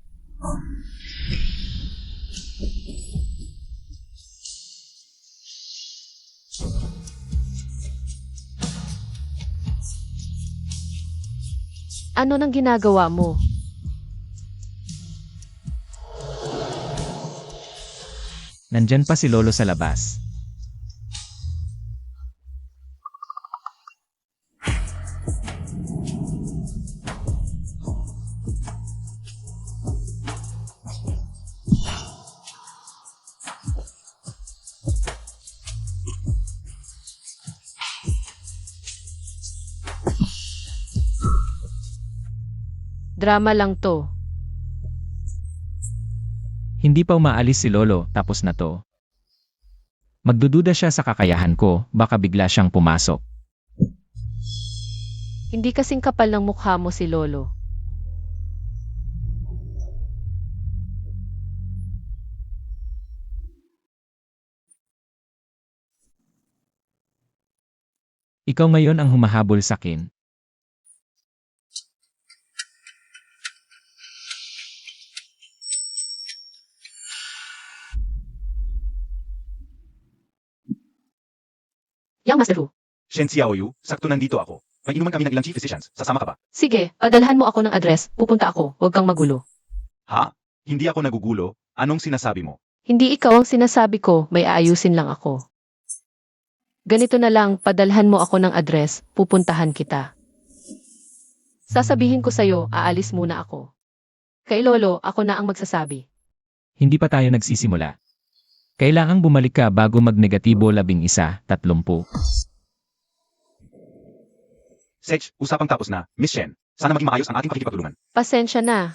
Ano nang ginagawa mo? Nandyan pa si Lolo sa labas. Drama lang to. Hindi pa umaalis si Lolo, tapos na to. Magdududa siya sa kakayahan ko, baka bigla siyang pumasok. Hindi kasing kapal ng mukha mo si Lolo. Ikaw ngayon ang humahabol sa akin. Yang Master Hu. Shen Xiaoyu, sakto nandito ako. May inuman kami ng ilang chief physicians. Sasama ka ba? Sige, padalhan mo ako ng address. Pupunta ako. Huwag kang magulo. Ha? Hindi ako nagugulo. Anong sinasabi mo? Hindi ikaw ang sinasabi ko, may aayusin lang ako. Ganito na lang, padalhan mo ako ng address, pupuntahan kita. Sasabihin ko sa'yo, aalis muna ako. Kay Lolo, ako na ang magsasabi. Hindi pa tayo nagsisimula. Kailangang bumalik ka bago magnegatibo 11, 30. Sech, usapang tapos na. Miss Shen, sana maging maayos ang ating pakikipagtulungan. Pasensya na.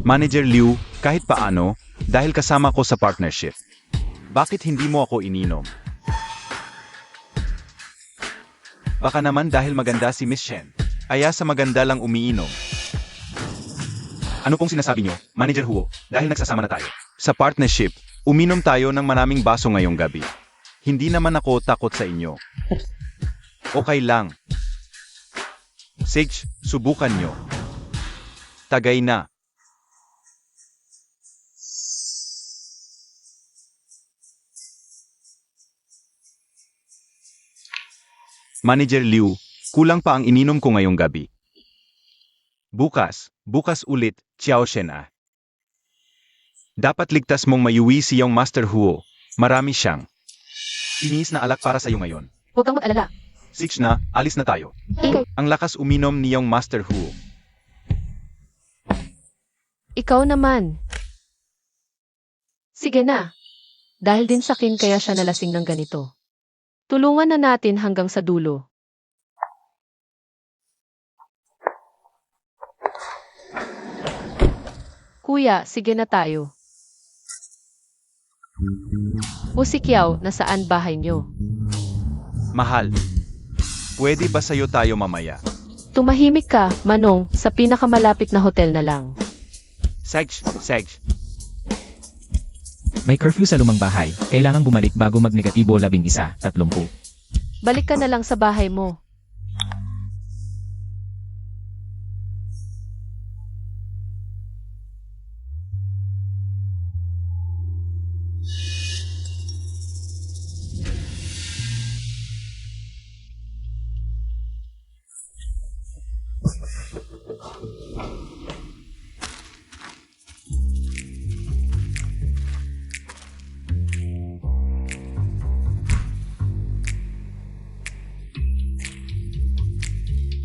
Manager Liu, kahit paano, dahil kasama ko sa partnership. Bakit hindi mo ako ininom? Baka naman dahil maganda si Miss Shen. Aya sa maganda lang umiinom. Ano pong sinasabi niyo, Manager Huo, dahil nagsasama na tayo? Sa partnership, uminom tayo ng maraming baso ngayong gabi. Hindi naman ako takot sa inyo. Okay lang. Sage, subukan nyo. Tagay na. Manager Liu, kulang pa ang ininom ko ngayong gabi. Bukas ulit, Xiao Shen ah. Dapat ligtas mong mayuwi si Young Master Huo. Marami siyang iniis na alak para sa iyo ngayon. Huwag kang mag-alala. Six na, alis na tayo. Ang lakas uminom ni Young Master Huo. Ikaw naman. Sige na. Dahil din sa akin kaya siya nalasing ng ganito. Tulungan na natin hanggang sa dulo. Kuya, sige na tayo. O si Kiao, nasaan bahay niyo? Mahal. Pwede ba sa'yo tayo mamaya? Tumahimik ka, Manong, sa pinakamalapit na hotel na lang. Sage. May curfew sa lumang bahay, kailangang bumalik bago magnegatibo 11, 30. Balik ka na lang sa bahay mo.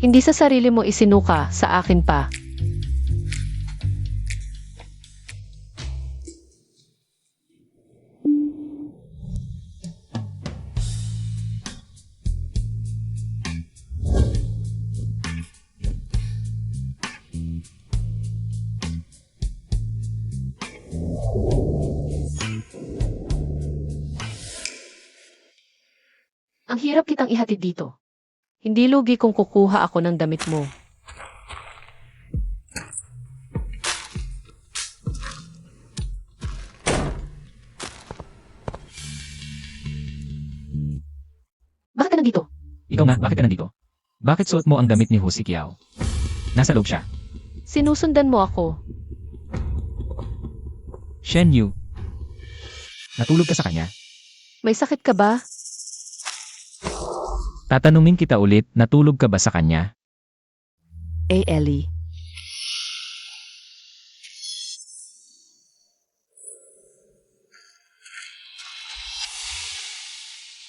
Hindi sa sarili mo isinuka, sa akin pa. Ang hirap kitang ihatid dito. Hindi lugi kung kukuha ako ng damit mo. Bakit ka nandito? Ikaw nga, bakit ka nandito? Bakit suot mo ang damit ni Husi Kiao? Nasa loob siya. Sinusundan mo ako. Shen Yu. Natulog ka sa kanya? May sakit ka ba? Tatanungin kita ulit, natulog ka ba sa kanya? Ellie.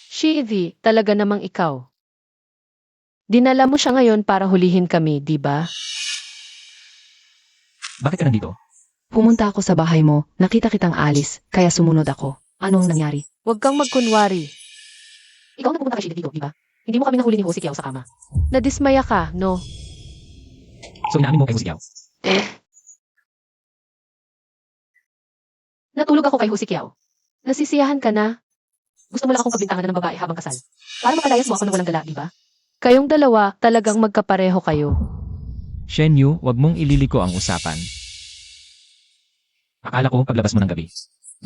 Shivi, talaga namang ikaw. Dinala mo siya ngayon para hulihin kami, di ba? Bakit ka nandito? Pumunta ako sa bahay mo, nakita kitang alis, kaya sumunod ako. Anong nangyari? Huwag kang magkunwari. Ikaw na pumunta kay Shivi dito, di ba? Hindi mo kami nahuli ni Husi Kiao sa kama. Nadismaya ka, no? So inaamin mo kay Husi Kiao? Natulog ako kay Husi Kiao. Nasisiyahan ka na? Gusto mo lang akong pagbintangan ng babae habang kasal. Para makalayas mo ako ng walang dala, di ba? Kayong dalawa, talagang magkapareho kayo. Shen Yu, wag mong ililiko ang usapan. Akala ko paglabas mo ng gabi.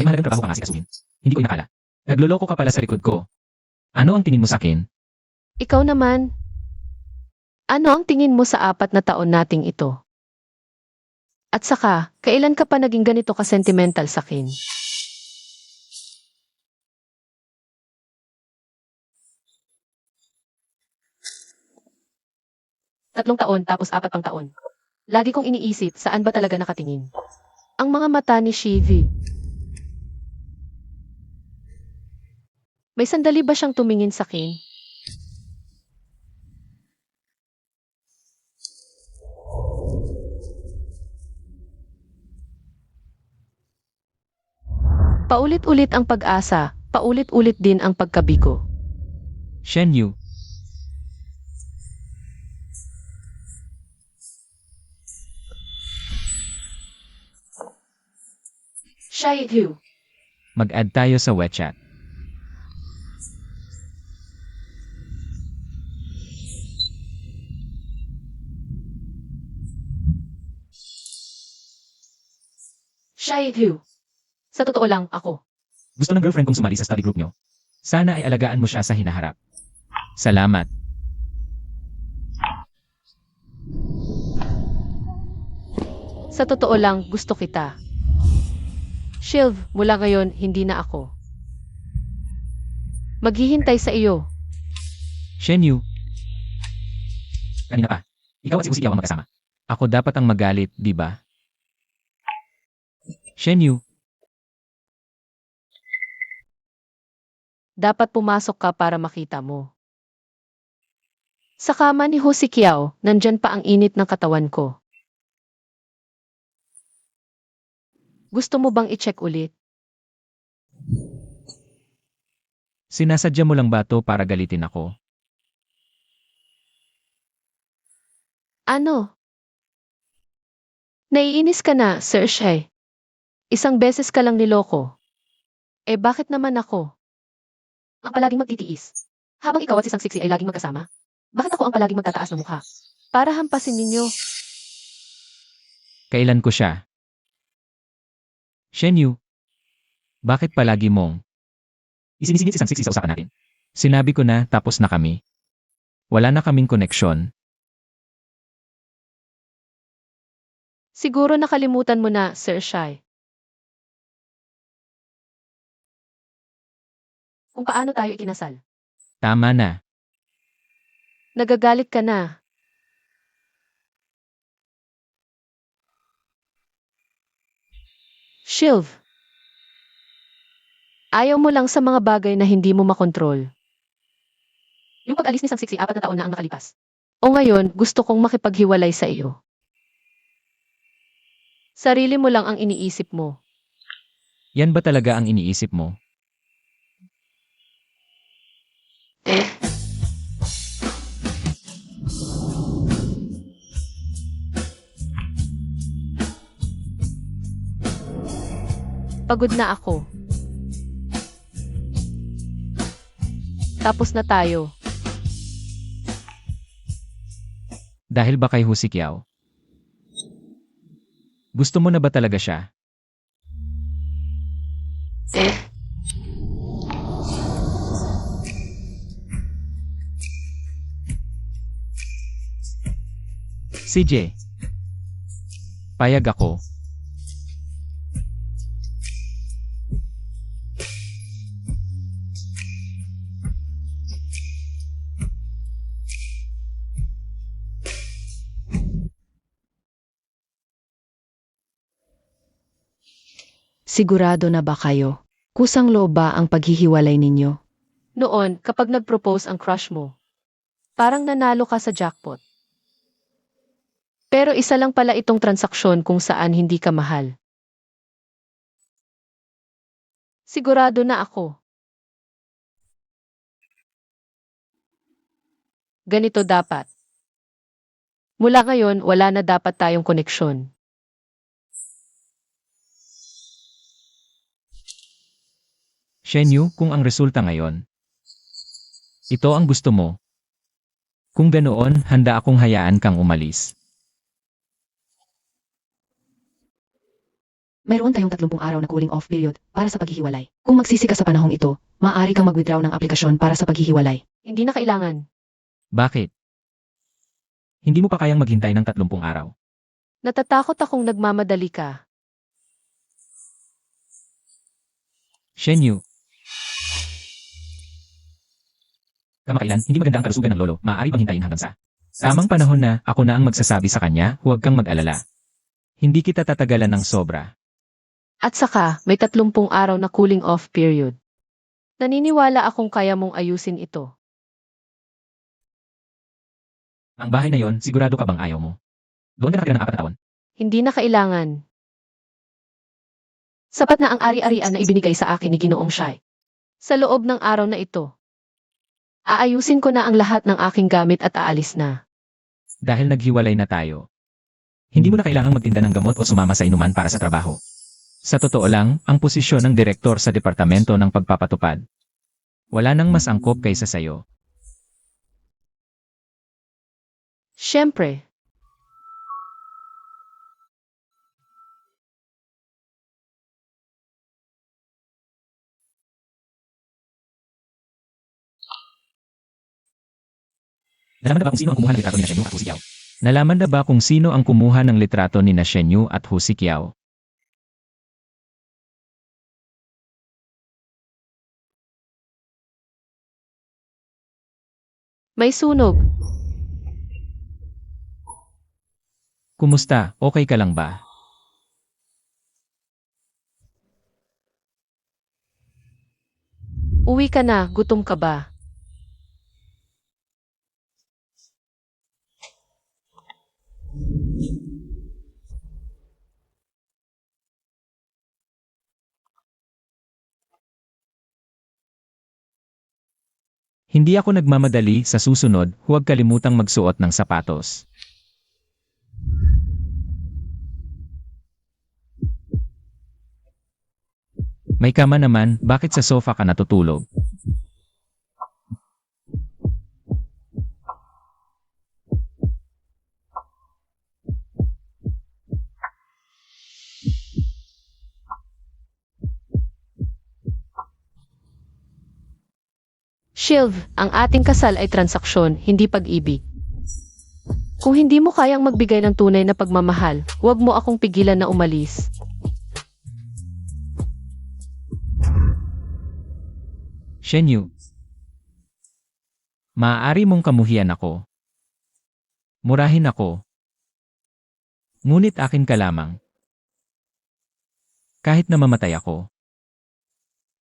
May mahalagang trabaho kang asikasuhin. Hindi ko inakala. Nagloloko ka pala sa likod ko. Ano ang tingin mo sa akin? Ikaw naman. Ano ang tingin mo sa 4 na taon nating ito? At saka, kailan ka pa naging ganito ka-sentimental sa akin? Tatlong taon tapos 4 pang taon. Lagi kong iniisip saan ba talaga nakatingin. Ang mga mata ni Shivi. May sandali ba siyang tumingin sa akin? Paulit-ulit ang pag-asa, paulit-ulit din ang pagkabigo. Shen Yu, Shivu. mag-add tayo sa WeChat. Shivu. Sa totoo lang, ako. Gusto ng girlfriend kong sumali sa study group nyo. Sana ay alagaan mo siya sa hinaharap. Salamat. Sa totoo lang, gusto kita. Shilv, mula ngayon, hindi na ako. Maghihintay sa iyo. Shen Yu. Kanina pa. Ikaw at si Husi Kiao ang magkasama. Ako dapat ang magalit, di ba? Shen Yu, Dapat pumasok ka para makita mo. Sa kama ni Husi Kiao, nandyan pa ang init ng katawan ko. Gusto mo bang i-check ulit? sinasadya mo lang ba to para galitin ako? Ano? Naiinis ka na, Sir Shai. Isang beses ka lang niloko. Eh bakit naman ako? Ang palaging magtitiis. Habang ikaw at si Sang Siksi ay laging magkasama. Bakit ako ang palaging magtataas ng mukha? Para hampasin ninyo. Kailan ko siya? Shen Yu, bakit palagi mong isinisingit si Sang Siksi sa usapan natin? Sinabi ko na tapos na kami. Wala na kaming koneksyon. Siguro nakalimutan mo na, Sir Shai. Kung paano tayo ikinasal. Tama na. Nagagalit ka na. Shilv. Ayaw mo lang sa mga bagay na hindi mo makontrol. Yung pag-alis ni Sang Siksi 4 na taon na ang nakalipas. O ngayon, gusto kong makipaghiwalay sa iyo. Sarili mo lang ang iniisip mo. Yan ba talaga ang iniisip mo? Pagod na ako. Tapos na tayo. Dahil ba kay Husikiao? Gusto mo na ba talaga siya? CJ. Payag ako. Sigurado na ba kayo? Kusang loob ba ang paghihiwalay ninyo? Noon, kapag nag-propose ang crush mo, parang nanalo ka sa jackpot. Pero isa lang pala itong transaksyon kung saan hindi ka mahal. Sigurado na ako. Ganito dapat. Mula ngayon, wala na dapat tayong koneksyon. Shenyu, kung ang resulta ngayon, ito ang gusto mo. Kung ganoon, handa akong hayaan kang umalis. Mayroon tayong 30 araw na cooling off period para sa paghihiwalay. Kung magsisi ka sa panahong ito, maaari kang mag-withdraw ng aplikasyon para sa paghihiwalay. Hindi na kailangan. Bakit? Hindi mo pa kayang maghintay ng 30 araw. Natatakot akong nagmamadali ka. Shenyu. Kamakailan, hindi maganda ang kalusugan ng lolo, maaari bang hintayin hanggang sa tamang panahon na ako na ang magsasabi sa kanya, huwag kang mag-alala. Hindi kita tatagalan ng sobra. At saka, may 30 araw na cooling off period. Naniniwala akong kaya mong ayusin ito. Ang bahay na yon, sigurado ka bang ayaw mo? Doon ka nakatira ng 4 na taon. Hindi na kailangan. Sapat na ang ari-arian na ibinigay sa akin ni Ginoong Shai. Sa loob ng araw na ito, aayusin ko na ang lahat ng aking gamit at aalis na. Dahil naghiwalay na tayo. Hindi mo na kailangang magtinda ng gamot o sumama sa inuman para sa trabaho. Sa totoo lang, ang posisyon ng direktor sa Departamento ng Pagpapatupad. Wala nang mas angkop kaysa sayo. Siyempre. Nalaman na ba kung sino ang kumuha ng litrato ni Shenyu at Husikiao? May sunog. Kumusta? Okay ka lang ba? Uwi ka na, gutom ka ba? Hindi ako nagmamadali, sa susunod, huwag kalimutang magsuot ng sapatos. May kama naman, bakit sa sofa ka natutulog? Shilv, ang ating kasal ay transaksyon, hindi pag-ibig. Kung hindi mo kayang magbigay ng tunay na pagmamahal, huwag mo akong pigilan na umalis. Shenyu. Maaari mong kamuhian ako. Murahin ako. Ngunit akin ka lamang. Kahit na mamatay ako.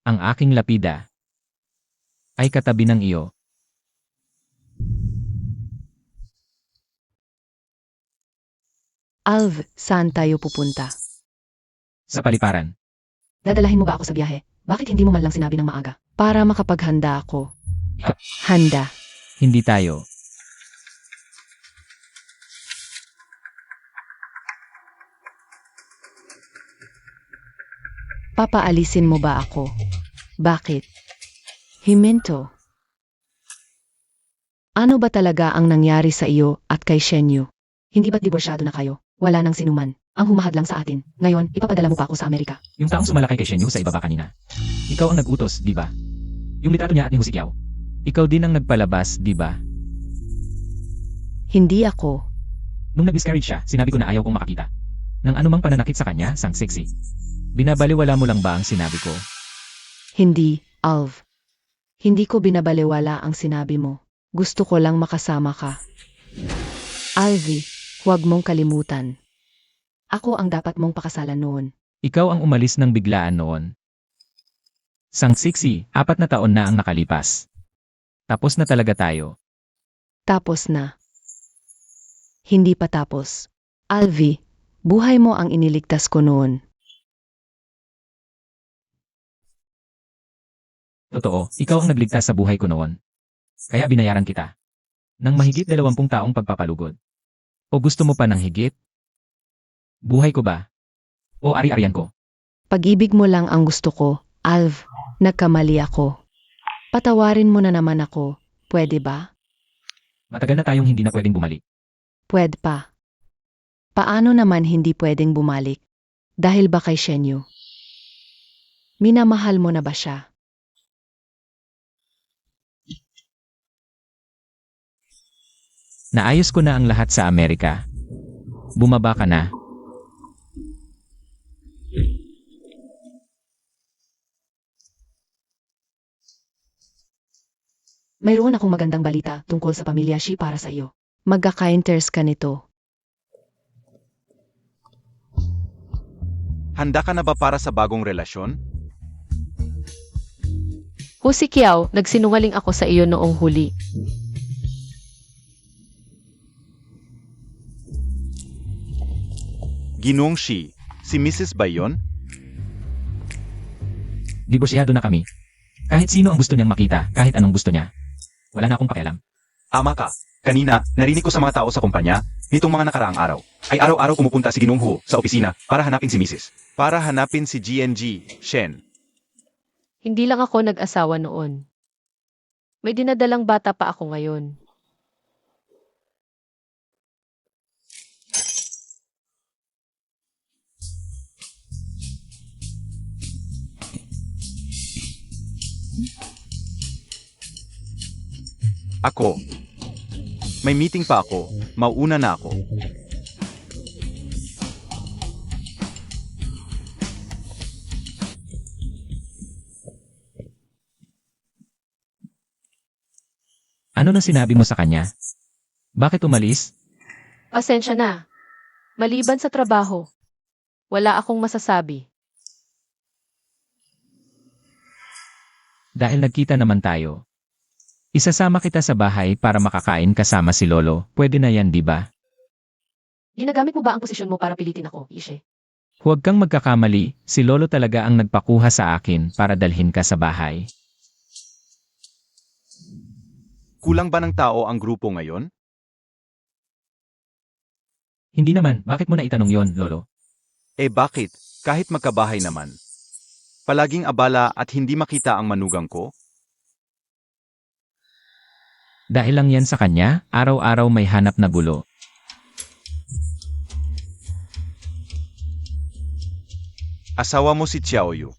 Ang aking lapida ay katabi ng iyo. Alv, saan tayo pupunta? Sa paliparan. Dadalahin mo ba ako sa biyahe? Bakit hindi mo man lang sinabi ng maaga? Para makapaghanda ako. Handa. Hindi tayo. Papaalisin mo ba ako? Bakit? Himinto. Ano ba talaga ang nangyari sa iyo at kay Shenyu? Hindi ba't diborsyado na kayo? Wala nang sinuman. Ang humahad lang sa atin. Ngayon, ipapadala mo pa ako sa Amerika. Yung taong sumalakay kay Shenyu sa ibaba kanina. Ikaw ang nag-utos, di ba? Yung litrato niya at ni Husikiao. Ikaw din ang nagpalabas, di ba? Hindi ako. Nung nag-miscarriage siya, sinabi ko na ayaw kong makakita. Nang anumang pananakit sa kanya, sang sexy. Binabaliwala mo lang ba ang sinabi ko? Hindi, Alv. Hindi ko binabaliwala ang sinabi mo. Gusto ko lang makasama ka. Alvi, huwag mong kalimutan. Ako ang dapat mong pakasalan noon. Ikaw ang umalis ng biglaan noon. Sang sexy, 4 na taon na ang nakalipas. Tapos na talaga tayo. Tapos na. Hindi pa tapos. Alvi, buhay mo ang iniligtas ko noon. Totoo, ikaw ang nagligtas sa buhay ko noon. Kaya binayaran kita. Nang mahigit 20 taong pagpapalugod. O gusto mo pa ng higit? Buhay ko ba? O ari-arian ko? Pag-ibig mo lang ang gusto ko, Alv. Nagkamali ako. Patawarin mo na naman ako. Pwede ba? Matagal na tayong hindi na pwedeng bumalik. Pwede pa. Paano naman hindi pwedeng bumalik? Dahil ba kay Shenyu? Minamahal mo na ba siya? Naayos ko na ang lahat sa Amerika. Bumaba ka na. Mayroon akong magandang balita tungkol sa pamilya Shi para sa iyo. Magkaka-inters ka nito. Handa ka na ba para sa bagong relasyon? Husikiao, nagsinungaling ako sa iyo noong huli. Ginoong Shi, si Mrs. ba yun? Diborsyado na kami. Kahit sino ang gusto niyang makita, kahit anong gusto niya. Wala na akong pakialam. Ama ka. Kanina, narinig ko sa mga tao sa kumpanya, nitong mga nakaraang araw, ay araw-araw pumupunta si Ginoong Hu sa opisina para hanapin si Mrs. Para hanapin si GNG, Shen. Hindi lang ako nag-asawa noon. May dinadalang bata pa ako ngayon. Ako. May meeting pa ako, mauuna na ako. Ano nang sinabi mo sa kanya? Bakit umalis? Pasensya na. Maliban sa trabaho, wala akong masasabi. Dahil nagkita naman tayo. Isasama kita sa bahay para makakain kasama si Lolo. Pwede na yan, di ba? Ginagamit mo ba ang posisyon mo para pilitin ako, Ishe? Huwag kang magkakamali, si Lolo talaga ang nagpakuha sa akin para dalhin ka sa bahay. Kulang ba ng tao ang grupo ngayon? Hindi naman, bakit mo na itanong yon, Lolo? Eh bakit? Kahit magkabahay naman. Palaging abala at hindi makita ang manugang ko? Dahil lang yan sa kanya, araw-araw may hanap na gulo. Asawa mo si Xiaoyu.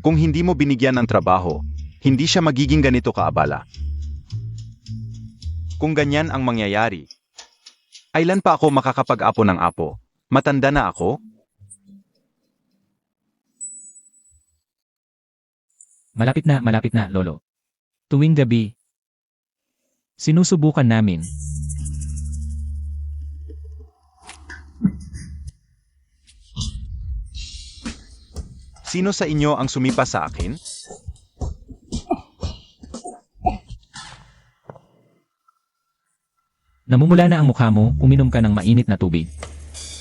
Kung hindi mo binigyan ng trabaho, hindi siya magiging ganito kaabala. Kung ganyan ang mangyayari, ailan pa ako makakapag-apo ng apo? Matanda na ako? Malapit na, Lolo. Tuwing gabi, sinusubukan namin. Sino sa inyo ang sumipa sa akin? Namumula na ang mukha mo, uminom ka ng mainit na tubig.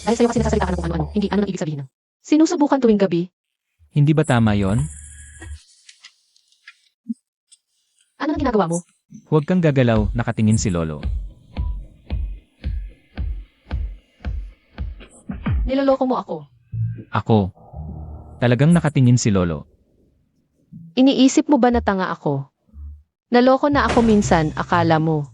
Dahil sa'yo kasi nagsasalita ka ng kung ano-ano, hindi ano ang ibig sabihin ng sinusubukan tuwing gabi. Hindi ba tama yon? Ano ang ginagawa mo? Huwag kang gagalaw, nakatingin si Lolo. Niloloko mo ako. Ako. Talagang nakatingin si Lolo. Iniisip mo ba na tanga ako? Naloko na ako minsan, akala mo.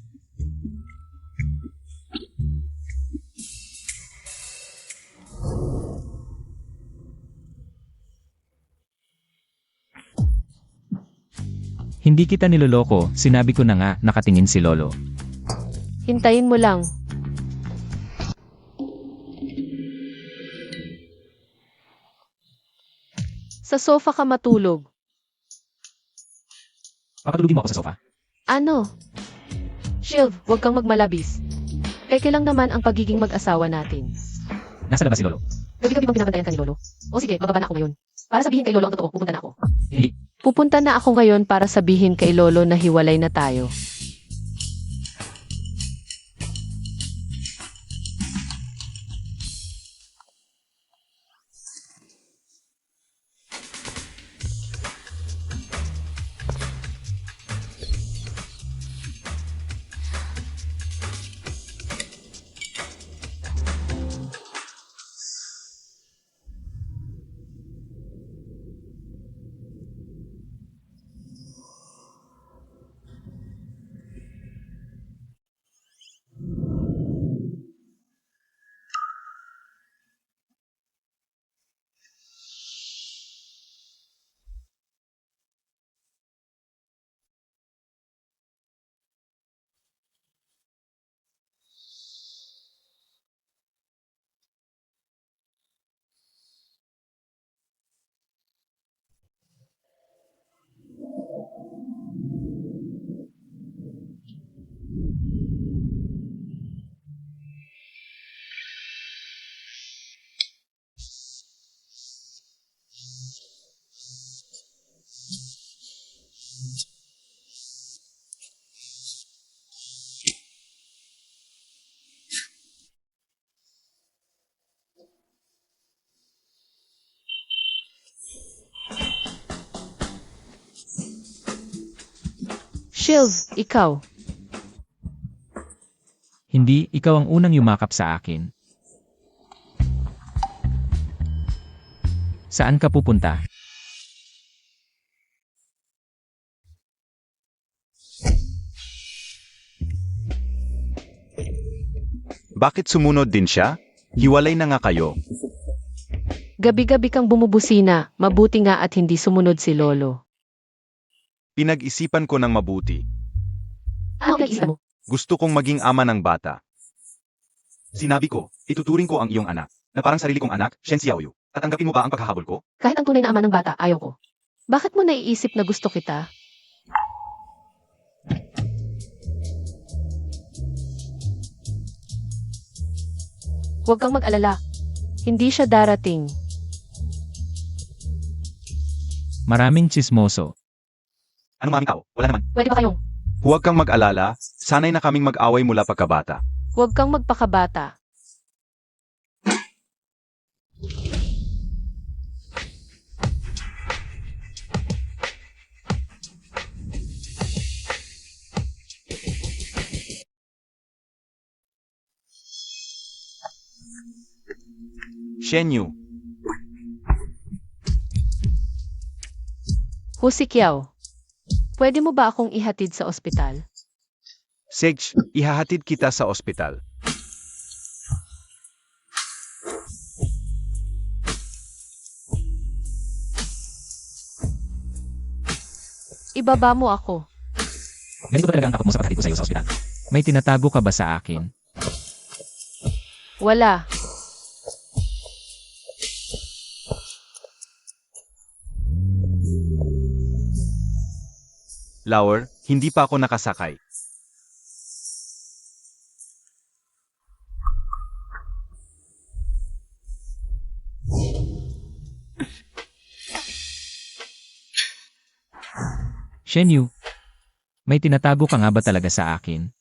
Hindi kita niloloko, sinabi ko na nga, nakatingin si Lolo. Hintayin mo lang. Sa sofa ka matulog. Papatulugin mo ako sa sofa. Ano? Shiv, huwag kang magmalabis. Keke lang naman ang pagiging mag-asawa natin. Nasa labas si Lolo. Gabi-gabi bang binabantayan ka ni Lolo? O sige, bababa na ako ngayon. Para sabihin kay Lolo ang totoo, pupunta na ako. Hindi. Pupunta na ako ngayon para sabihin kay Lolo na hiwalay na tayo. Shiv, ikaw. Hindi, ikaw ang unang yumakap sa akin. Saan ka pupunta? Bakit sumunod din siya? Hiwalay na nga kayo. Gabi-gabi kang bumubusina, mabuti nga at hindi sumunod si Lolo. Pinag-isipan ko ng mabuti. Ano naisip mo? Gusto kong maging ama ng bata. Sinabi ko, ituturing ko ang iyong anak, na parang sarili kong anak, Shen Xiaoyu. Tatanggapin mo ba ang paghahabol ko? Kahit ang tunay na ama ng bata, ayaw ko. Bakit mo naiisip na gusto kita? Huwag kang mag-alala. Hindi siya darating. Maraming tsismoso. Ano maming tao? Wala naman. Pwede ba kayong? Huwag kang mag-alala, sanay na kaming mag-away mula pagkabata. Huwag kang magpakabata. Shen Yu, Hu Sikiao, pwede mo ba akong ihatid sa ospital? Sage, ihahatid kita sa ospital. Ibaba mo ako. Ganito ba talaga ang takot mo sa paghatid ko sa iyo sa ospital? May tinatago ka ba sa akin? Wala. Lauer, hindi pa ako nakasakay. Shen Yu, may tinatago ka nga ba talaga sa akin?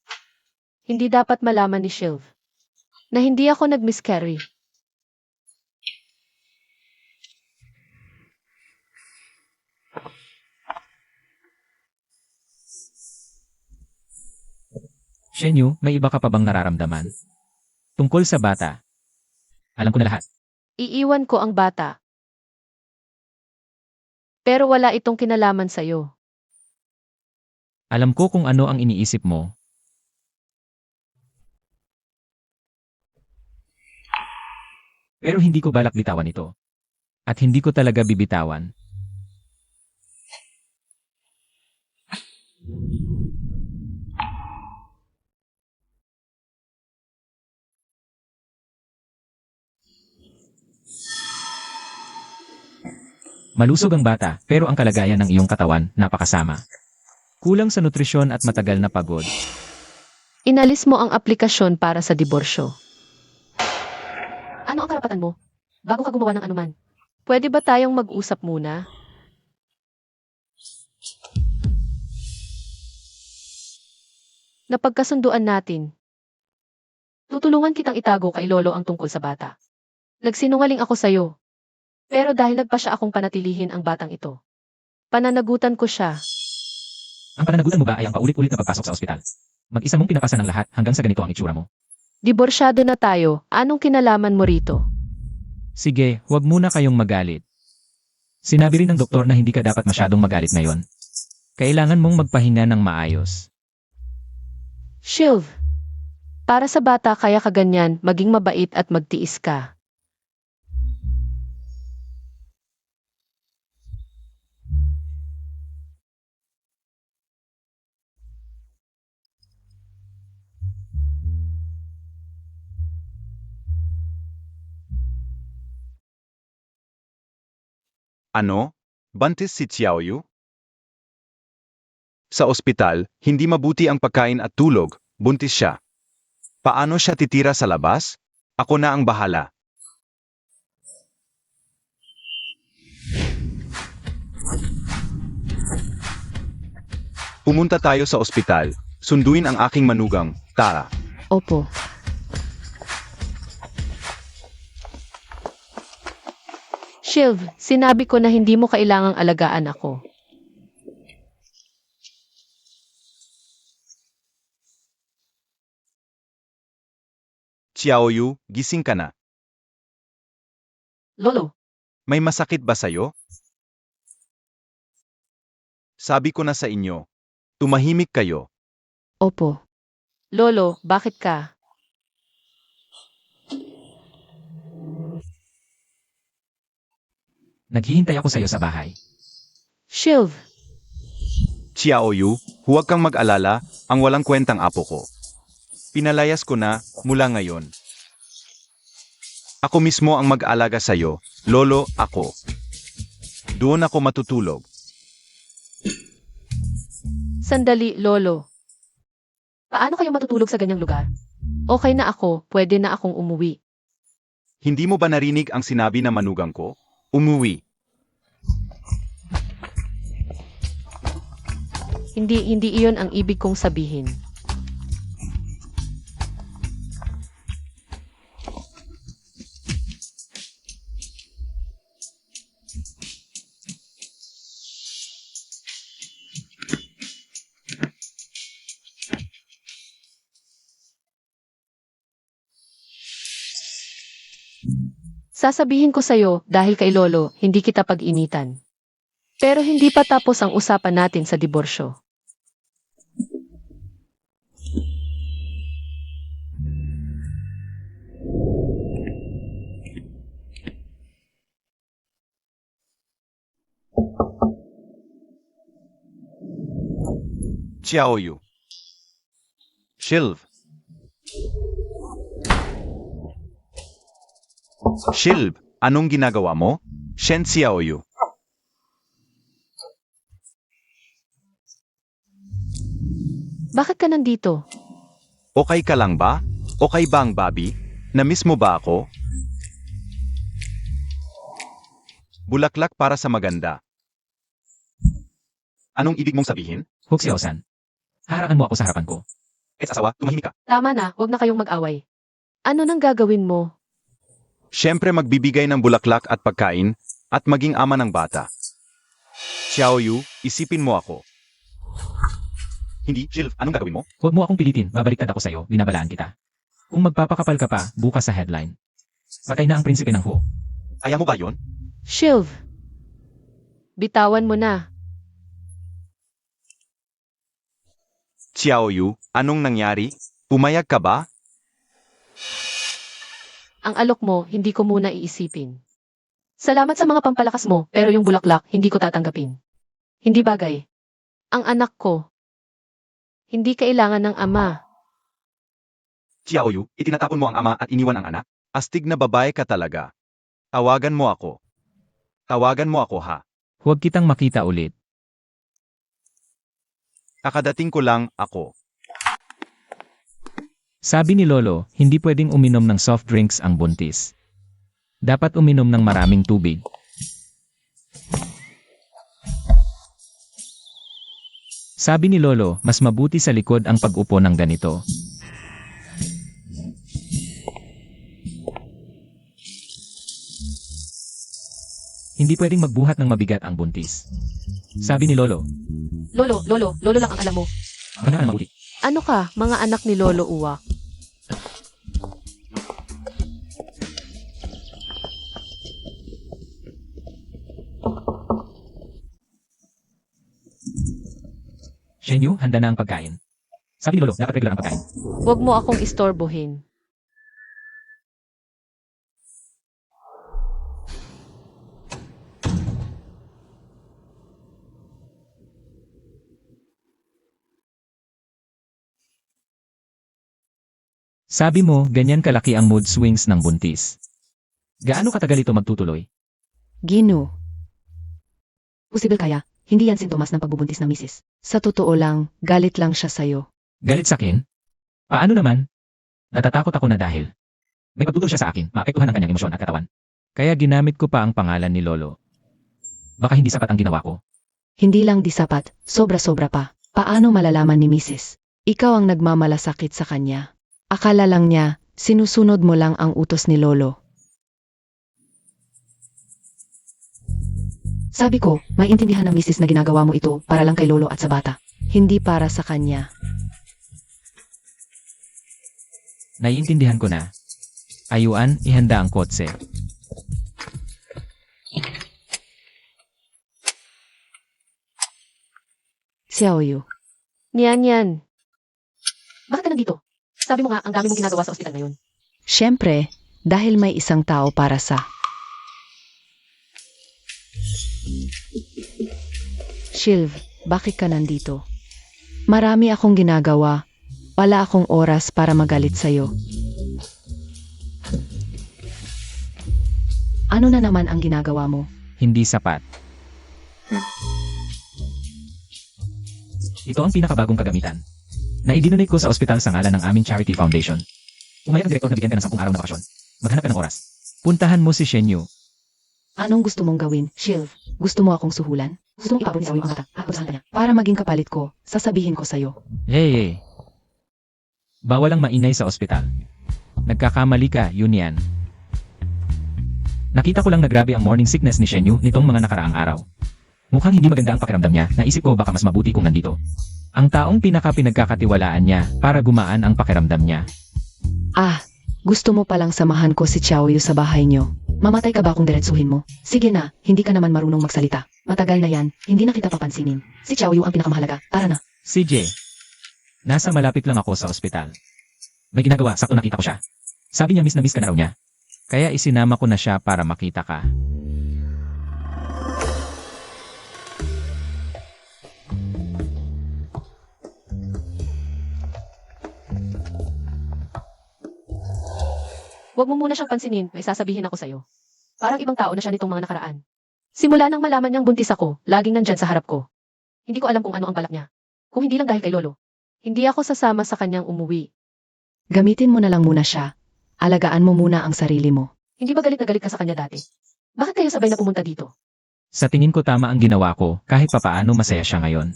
Hindi dapat malaman ni Shiv na hindi ako nag-miscarry. Shen Yu, may iba ka pa bang nararamdaman? Tungkol sa bata. Alam ko na lahat. Iiwan ko ang bata. Pero wala itong kinalaman sa'yo. Alam ko kung ano ang iniisip mo. Pero hindi ko balak bitawan ito. At hindi ko talaga bibitawan. Malusog ang bata, pero ang kalagayan ng iyong katawan, napakasama. Kulang sa nutrisyon at matagal na pagod. Inalis mo ang aplikasyon para sa diborsyo. Ano ang karapatan mo? Bago ka gumawa ng anuman. Pwede ba tayong mag-usap muna? Napagkasunduan natin. Tutulungan kitang itago kay Lolo ang tungkol sa bata. Nagsinungaling ako sa'yo. Pero dahil nagpasya akong panatilihin ang batang ito. Pananagutan ko siya. Ang pananagutan mo ba ay ang paulit-ulit na pagpasok sa ospital? Mag-isa mong pinapasa ng lahat hanggang sa ganito ang itsura mo. Diborsyado na tayo. Anong kinalaman mo rito? Sige, huwag muna kayong magalit. Sinabi rin ng doktor na hindi ka dapat masyadong magalit ngayon. Kailangan mong magpahinga ng maayos. Shilv, para sa bata kaya ka ganyan, maging mabait at magtiis ka. Ano? Buntis si Xiaoyu? Sa ospital, hindi mabuti ang pagkain at tulog, buntis siya. Paano siya titira sa labas? Ako na ang bahala. Pumunta tayo sa ospital. Sunduin ang aking manugang, Tara. Opo. Shilv, sinabi ko na hindi mo kailangang alagaan ako. Xiaoyu, gising ka na. Lolo, May masakit ba sa'yo? Sabi ko na sa inyo, tumahimik kayo. Opo. Lolo, bakit ka? Naghihintay ako sa iyo sa bahay. Shilv, Xiaoyu, huwag kang mag-alala, ang walang kwentang apo ko. Pinalayas ko na, mula ngayon. Ako mismo ang mag-alaga sa'yo, lolo, ako. Doon ako matutulog. sandali, Lolo. Paano kayo matutulog sa ganyang lugar? Okay na ako, pwede na akong umuwi. Hindi mo ba narinig ang sinabi na manugang ko? Umuwi. Hindi iyon ang ibig kong sabihin. Sasabihin ko sa'yo dahil kay Lolo, hindi kita pag-initan. Pero hindi pa tapos ang usapan natin sa diborsyo. Xiaoyu. Shilv. Shilv, anong ginagawa mo? Shen Xiaoyu. Bakit ka nandito? Okay ka lang ba? Okay ba ang Bobby? Na-miss mo ba ako? Bulaklak para sa maganda. Anong ibig mong sabihin? Hook si Osan. Haharaan mo ako sa harapan ko. Asawa, tumahimik ka. Tama na, huwag na kayong mag-away. Ano nang gagawin mo? Siyempre magbibigay ng bulaklak at pagkain, at maging ama ng bata. Xiaoyu, isipin mo ako. Hindi, Shilv, anong gagawin mo? Huwag mo akong pilitin, babaliktad ako sa iyo, binabalaan kita. Kung magpapakapal ka pa, bukas sa headline. Patay na ang prinsipe ng Hu. Ayaw mo ba yon? Shilv, Bitawan mo na. Xiaoyu, anong nangyari? Pumayag ka ba? Ang alok mo, hindi ko muna iisipin. Salamat sa mga pampalakas mo, pero yung bulaklak, hindi ko tatanggapin. Hindi bagay. Ang anak ko. Hindi kailangan ng ama. Xiaoyu, itinatapon mo ang ama at iniwan ang anak? Astig na babae ka talaga. Tawagan mo ako. Tawagan mo ako ha. Huwag kitang makita ulit. Kakadating ko lang ako. Sabi ni Lolo, hindi pwedeng uminom ng soft drinks ang buntis. Dapat uminom ng maraming tubig. Sabi ni Lolo, mas mabuti sa likod ang pag-upo ng ganito. Hindi pwedeng magbuhat ng mabigat ang buntis. Sabi ni Lolo, Lolo lang ang alam mo. ano ang mabuti? Ano ka, mga anak ni Lolo Uwak? Shenyu, handa na ang pagkain. Sabi ni Lolo, dapat regular ang pagkain. Huwag mo akong istorbohin. Sabi mo, ganyan kalaki ang mood swings ng buntis. Gaano katagal ito magtutuloy? Gino. Posible kaya, hindi yan sintomas ng pagbubuntis ng misis. Sa totoo lang, galit lang siya sa'yo. Galit sa akin? Paano naman? Natatakot ako na dahil may pagtutol siya sa akin, maapektuhan ang kanyang emosyon at katawan. Kaya ginamit ko pa ang pangalan ni Lolo. Baka hindi sapat ang ginawa ko. Hindi lang di sapat, sobra-sobra pa. Paano malalaman ni misis? Ikaw ang nagmamalasakit sa kanya. Akala lang niya, sinusunod mo lang ang utos ni Lolo. Sabi ko, maintindihan ng misis na ginagawa mo ito para lang kay Lolo at sa bata. Hindi para sa kanya. Naiintindihan ko na. Ayuan, ihanda ang kotse. Xiaoyu. Niyan. Bakit ka nandito? Sabi mo nga, ang dami mong ginagawa sa ospital ngayon. Siyempre, dahil may isang tao para sa... Shilv, bakit ka nandito? Marami akong ginagawa. Wala akong oras para magalit sa'yo. Ano na naman ang ginagawa mo? Hindi sapat. Ito ang pinakabagong kagamitan. Naidinonate ko sa ospital sa ngalan ng aming charity foundation. Umayag ang direktor na bigyan ka ng 10 araw na bakasyon. Maghanap ka ng oras. Puntahan mo si Shenyu. Anong gusto mong gawin, Shilv? Gusto mo akong suhulan? Gusto mong ipabon ni Xiaoyu ang mata at pusahan ka niya? Para maging kapalit ko, sasabihin ko sa'yo. Hey. Bawal ang maingay sa ospital. Nagkakamali ka, yun yan. Nakita ko lang na grabe ang morning sickness ni Shenyu nitong mga nakaraang araw. Mukhang hindi maganda ang pakiramdam niya, naisip ko baka mas mabuti kung nandito. Ang taong pinaka-pinagkakatiwalaan niya para gumaan ang pakiramdam niya. Ah, gusto mo palang samahan ko si Xiaoyu sa bahay niyo. Mamatay ka ba kung diretsuhin mo? Sige na, hindi ka naman marunong magsalita. Matagal na yan, hindi na kita papansinin. Si Xiaoyu ang pinakamahalaga, tara na. CJ, nasa malapit lang ako sa ospital. May ginagawa, sakto nakita ko siya. Sabi niya miss na miss ka na raw niya. Kaya isinama ko na siya para makita ka. Huwag mo muna siyang pansinin, may sasabihin ako sa'yo. Parang ibang tao na siya nitong mga nakaraan. Simula nang malaman niyang buntis ako, laging nandyan sa harap ko. Hindi ko alam kung ano ang balak niya. Kung hindi lang dahil kay Lolo. Hindi ako sasama sa kanyang umuwi. Gamitin mo na lang muna siya. Alagaan mo muna ang sarili mo. Hindi ba galit na galit ka sa kanya dati? Bakit kayo sabay na pumunta dito? Sa tingin ko tama ang ginawa ko, kahit papaano masaya siya ngayon.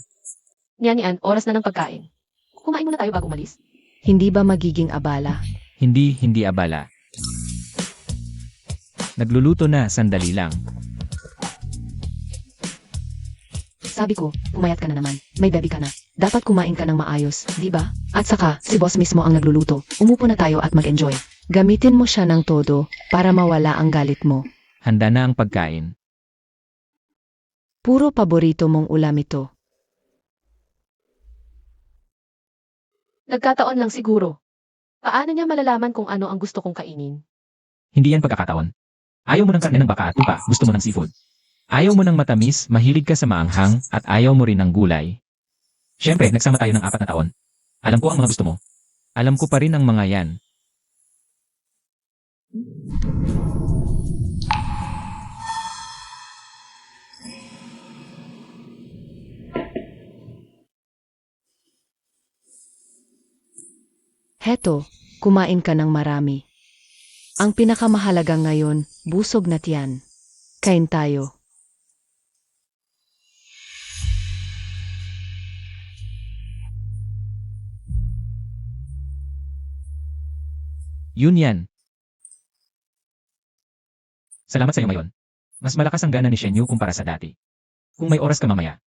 Niyan, oras na ng pagkain. Kumain muna tayo bago umalis. Hindi ba magiging abala? Hindi abala. Nagluluto na, sandali lang. Sabi ko, pumayat ka na naman. May baby ka na. Dapat kumain ka ng maayos, di ba? At saka, si boss mismo ang nagluluto. Umupo na tayo at mag-enjoy. Gamitin mo siya ng todo para mawala ang galit mo. Handa na ang pagkain. Puro paborito mong ulam ito. Nagkataon lang siguro. Paano niya malalaman kung ano ang gusto kong kainin? Hindi yan pagkakataon. Ayaw mo ng karne ng baka at tupa, gusto mo ng seafood. Ayaw mo ng matamis, mahilig ka sa maanghang, at ayaw mo rin ng gulay. Siyempre, nagsama tayo ng 4 na taon. Alam ko ang mga gusto mo. Alam ko pa rin ang mga yan. Heto, kumain ka ng marami. Ang pinakamahalaga ngayon, busog na tiyan. Kain tayo. Yun yan. Salamat sa iyo ngayon. Mas malakas ang gana ni Shenyu kumpara sa dati. Kung may oras ka mamaya,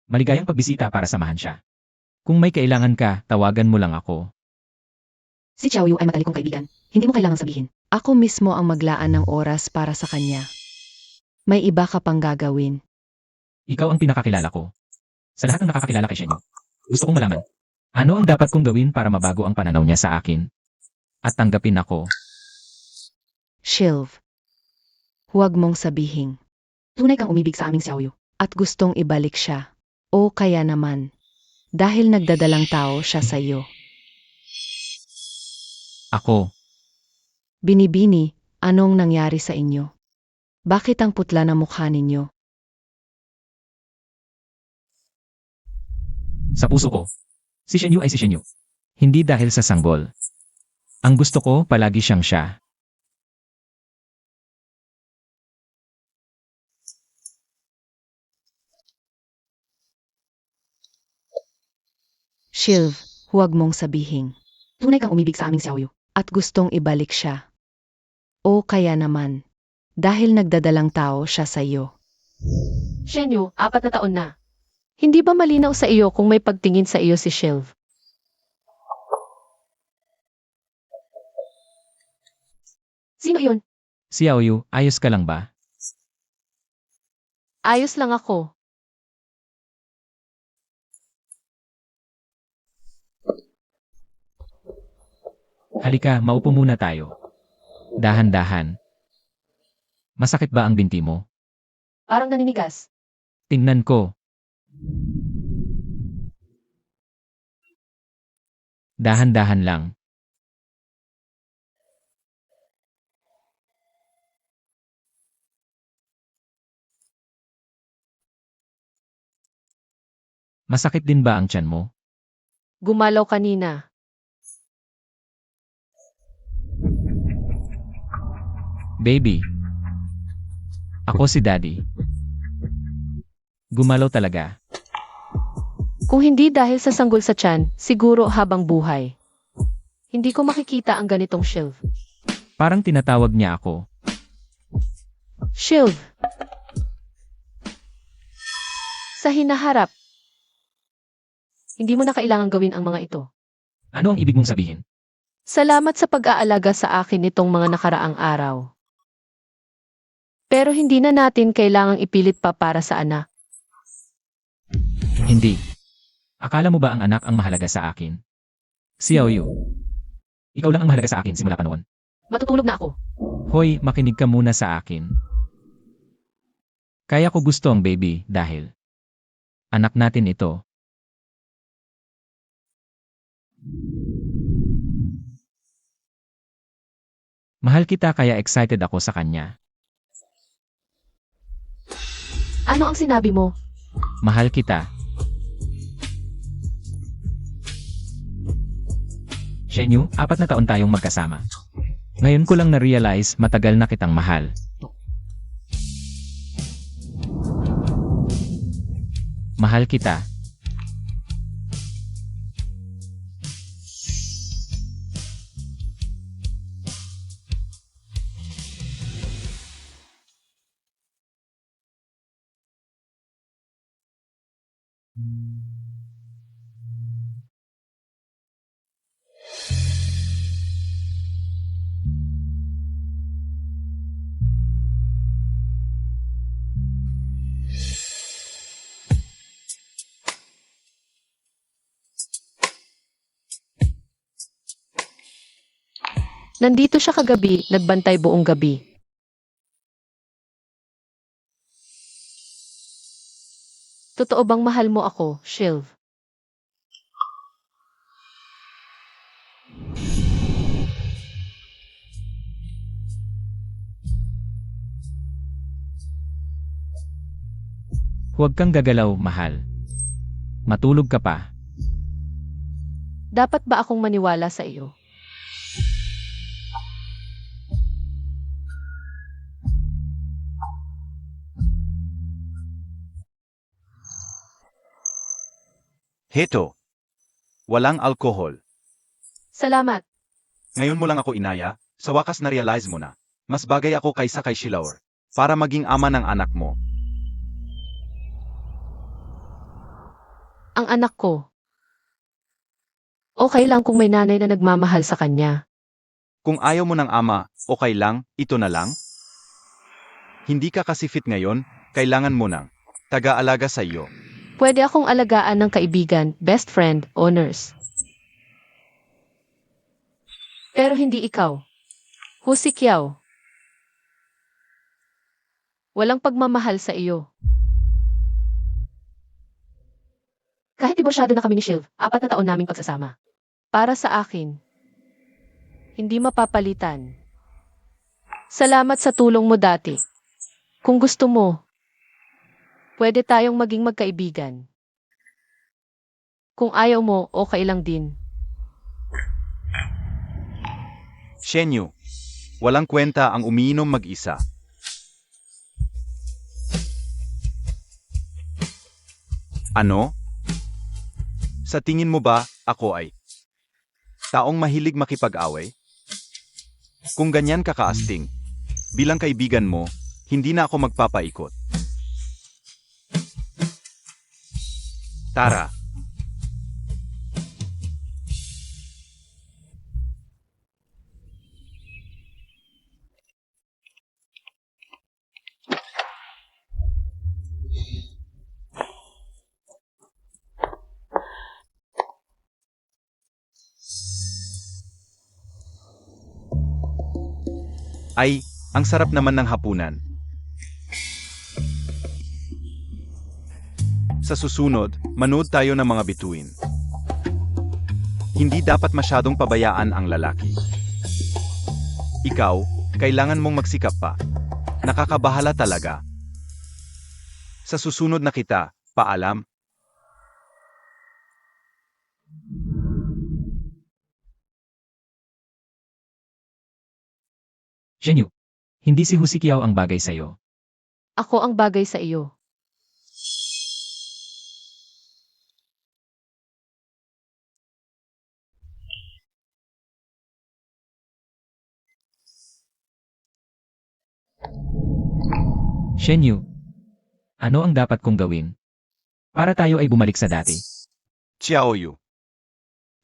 maligayang pagbisita para samahan siya. Kung may kailangan ka, tawagan mo lang ako. Si Xiaoyu ay matalik kong kaibigan. Hindi mo kailangang sabihin. Ako mismo ang maglaan ng oras para sa kanya. May iba ka pang gagawin. Ikaw ang pinakakilala ko. Sa lahat ng nakakakilala kay Shenyu, gusto kong malaman, ano ang dapat kong gawin para mabago ang pananaw niya sa akin? At tanggapin ako. Shilv. Huwag mong sabihin. Tunay kang umibig sa aming Xiaoyu. At gustong ibalik siya. O kaya naman. Dahil nagdadalang tao siya sa iyo. Ako, Binibini, anong nangyari sa inyo? Bakit ang putla na mukha ninyo? sa puso ko, si Shenyu ay si Shenyu. Hindi dahil sa sanggol. Ang gusto ko, palagi siyang siya. Shilv, huwag mong sabihin. Tunay kang umibig sa aming Xiaoyu. At gustong ibalik siya. O kaya naman. Dahil nagdadalang tao siya sa iyo. Shenyu, 4 na taon na. Hindi ba malinaw sa iyo kung may pagtingin sa iyo si Shilv? Sino yun? Si Aoyu, ayos ka lang ba? Ayos lang ako. Halika, maupo muna tayo. Dahan-dahan. Masakit ba ang binti mo? Parang naninigas. Tingnan ko. Dahan-dahan lang. Masakit din ba ang tiyan mo? Gumalaw kanina. Baby. Ako si Daddy. Gumalaw talaga. Kung hindi dahil sa sanggol sa tiyan, siguro habang buhay. Hindi ko makikita ang ganitong Shilv. Parang tinatawag niya ako. Shilv. Sa hinaharap. Hindi mo na kailangang gawin ang mga ito. Ano ang ibig mong sabihin? Salamat sa pag-aalaga sa akin nitong mga nakaraang araw. Pero hindi na natin kailangang ipilit pa para sa anak. Hindi. Akala mo ba ang anak ang mahalaga sa akin? Si Aoyu. Ikaw lang ang mahalaga sa akin simula pa noon. Matutulog na ako. Hoy, makinig ka muna sa akin. Kaya ko gusto ang baby dahil anak natin ito. Mahal kita kaya excited ako sa kanya. Ano ang sinabi mo? Mahal kita. Shenyu, 4 na taon tayong magkasama. Ngayon ko lang na-realize matagal na kitang mahal. Mahal kita. Nandito siya kagabi, nagbantay buong gabi. Totoo bang mahal mo ako, Shilv? Huwag kang gagalaw, mahal. Matulog ka pa. Dapat ba akong maniwala sa iyo? Heto. Walang alkohol. Salamat. Ngayon mo lang ako inaya, sa wakas na-realize mo na. Mas bagay ako kaysa kay Shilaur. Para maging ama ng anak mo. Ang anak ko. Okay lang kung may nanay na nagmamahal sa kanya. Kung ayaw mo ng ama, okay lang, ito na lang. Hindi ka kasi fit ngayon, kailangan mo ng taga-alaga sa iyo. Pwede akong alagaan ng kaibigan, best friend, o nurse. Pero hindi ikaw. Husi Kiao. Walang pagmamahal sa iyo. Kahit diborsyado na kami ni Shilv, 4 na taon naming pagsasama. Para sa akin, hindi mapapalitan. Salamat sa tulong mo dati. Kung gusto mo, pwede tayong maging magkaibigan. Kung ayaw mo, okay lang din. Shenyu. Walang kwenta ang umiinom mag-isa. Ano? Sa tingin mo ba, ako ay taong mahilig makipag-away? Kung ganyan ka kaasting, bilang kaibigan mo, hindi na ako magpapaikot. Tara. Ay, ang sarap naman ng hapunan. Sa susunod, manood tayo ng mga bituin. Hindi dapat masyadong pabayaan ang lalaki. Ikaw, kailangan mong magsikap pa. Nakakabahala talaga. Sa susunod na kita, paalam. Shenyu, hindi si Husi Kiao ang bagay sa'yo. Ako ang bagay sa iyo. Shenyu, ano ang dapat kong gawin? Para tayo ay bumalik sa dati. Xiaoyu.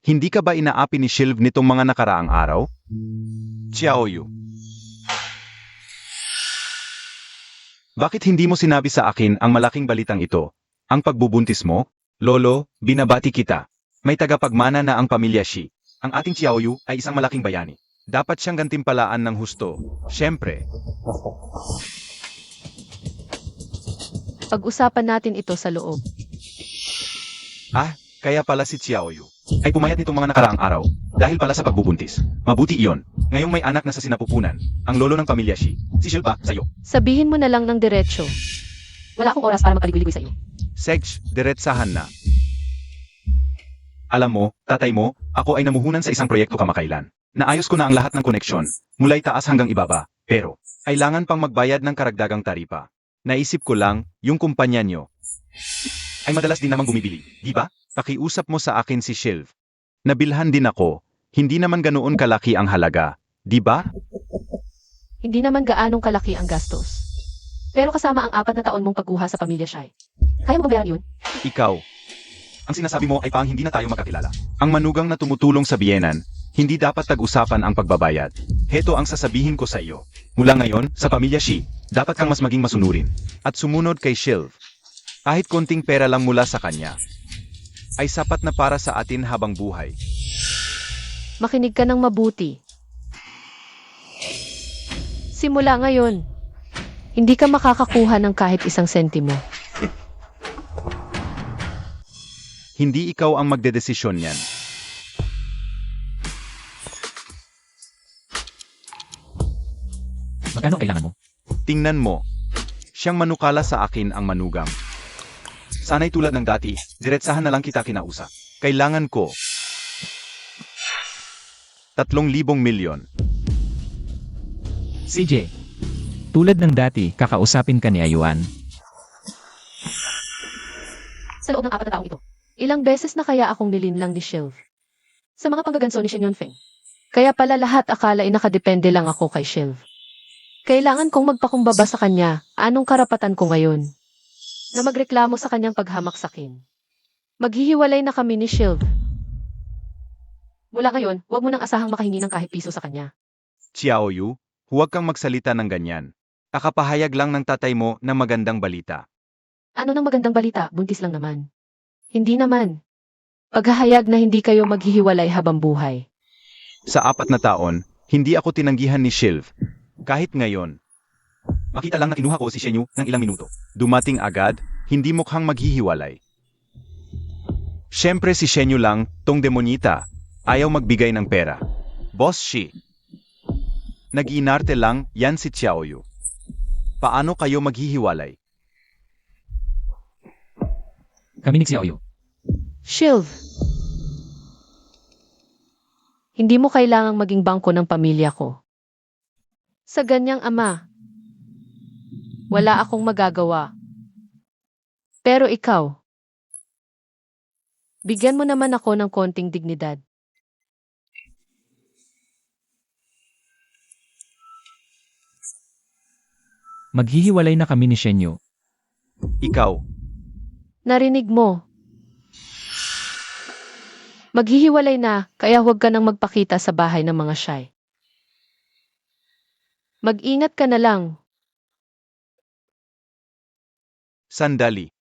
Hindi ka ba inaapi ni Shilv nitong mga nakaraang araw? Xiaoyu. Bakit hindi mo sinabi sa akin ang malaking balitang ito? Ang pagbubuntis mo? Lolo, binabati kita. May tagapagmana na ang pamilya Shi. Ang ating Xiaoyu ay isang malaking bayani. Dapat siyang gantimpalaan ng husto. Siyempre. Pag-usapan natin ito sa loob. Ah, kaya pala si Xiaoyu ay pumayat nitong mga nakaraang araw dahil pala sa pagbubuntis. Mabuti iyon. Ngayong may anak na sa sinapupunan, ang lolo ng pamilya Shi. Si Shilpa, sa'yo. Sabihin mo na lang ng diretso. Wala akong oras para magkaligoy-ligoy sa iyo. Sej, diretsahan na. Alam mo, tatay mo, ako ay namuhunan sa isang proyekto kamakailan. Naayos ko na ang lahat ng koneksyon, mulay taas hanggang ibaba. Pero, kailangan pang magbayad ng karagdagang taripa. Naisip ko lang, yung kumpanya nyo ay madalas din namang bumibili, di ba? Pakiusap mo sa akin si Shilv. Nabilhan din ako, hindi naman ganoon kalaki ang halaga, di ba? Hindi naman gaanong kalaki ang gastos. Pero kasama ang 4 na taon mong pagkuha sa pamilya Shai. Kaya mo bayaran yun? Ikaw. Ang sinasabi mo ay pang hindi na tayo magkakilala. Ang manugang na tumutulong sa biyenan, hindi dapat tag-usapan ang pagbabayad. Heto ang sasabihin ko sa iyo. Mula ngayon, sa pamilya Shi, dapat kang mas maging masunurin. At sumunod kay Shilv. Kahit konting pera lang mula sa kanya, ay sapat na para sa atin habang buhay. Makinig ka ng mabuti. Simula ngayon, hindi ka makakakuha ng kahit isang sentimo. Hindi ikaw ang magdedesisyon niyan. Magkano kailangan mo? Tingnan mo. Siyang manukala sa akin ang manugam. Sana'y tulad ng dati, diretsahan na lang kita kinausap. Kailangan ko 3,000 milyon. CJ, tulad ng dati, kakausapin ka ni Ayuan. Sa loob ng 4 na taong ito, ilang beses na kaya akong nilinlang ni Shelv sa mga panggaganso ni Shen Yunfeng. Kaya pala lahat akala ay nakadepende lang ako kay Shelv. Kailangan kong magpakumbaba sa kanya, anong karapatan ko ngayon? Na magreklamo sa kanyang paghamak sa akin. Maghihiwalay na kami ni Shelv. Mula ngayon, huwag mo nang asahang makahingi ng kahit piso sa kanya. Xiaoyu, huwag kang magsalita ng ganyan. Kakapahayag lang ng tatay mo ng magandang balita. Ano nang magandang balita, buntis lang naman. Hindi naman. Paghahayag na hindi kayo maghihiwalay habang buhay. Sa 4 na taon, hindi ako tinanggihan ni Shelv. Kahit ngayon. Makita lang na kinuha ko si Shenyu ng ilang minuto. Dumating agad, hindi mukhang maghihiwalay. Siyempre si Shenyu lang, tong demonyita, ayaw magbigay ng pera. Boss Shi. Nag-iinarte lang, yan si Xiaoyu. Paano kayo maghihiwalay? Kami ni Xiaoyu. Shelv. Hindi mo kailangang maging bangko ng pamilya ko. Sa ganyang ama, wala akong magagawa. Pero ikaw, bigyan mo naman ako ng konting dignidad. Maghihiwalay na kami ni Shenyu. Ikaw, Narinig mo. Maghihiwalay na, kaya huwag ka nang magpakita sa bahay ng mga shy. Mag-ingat ka na lang. sandali.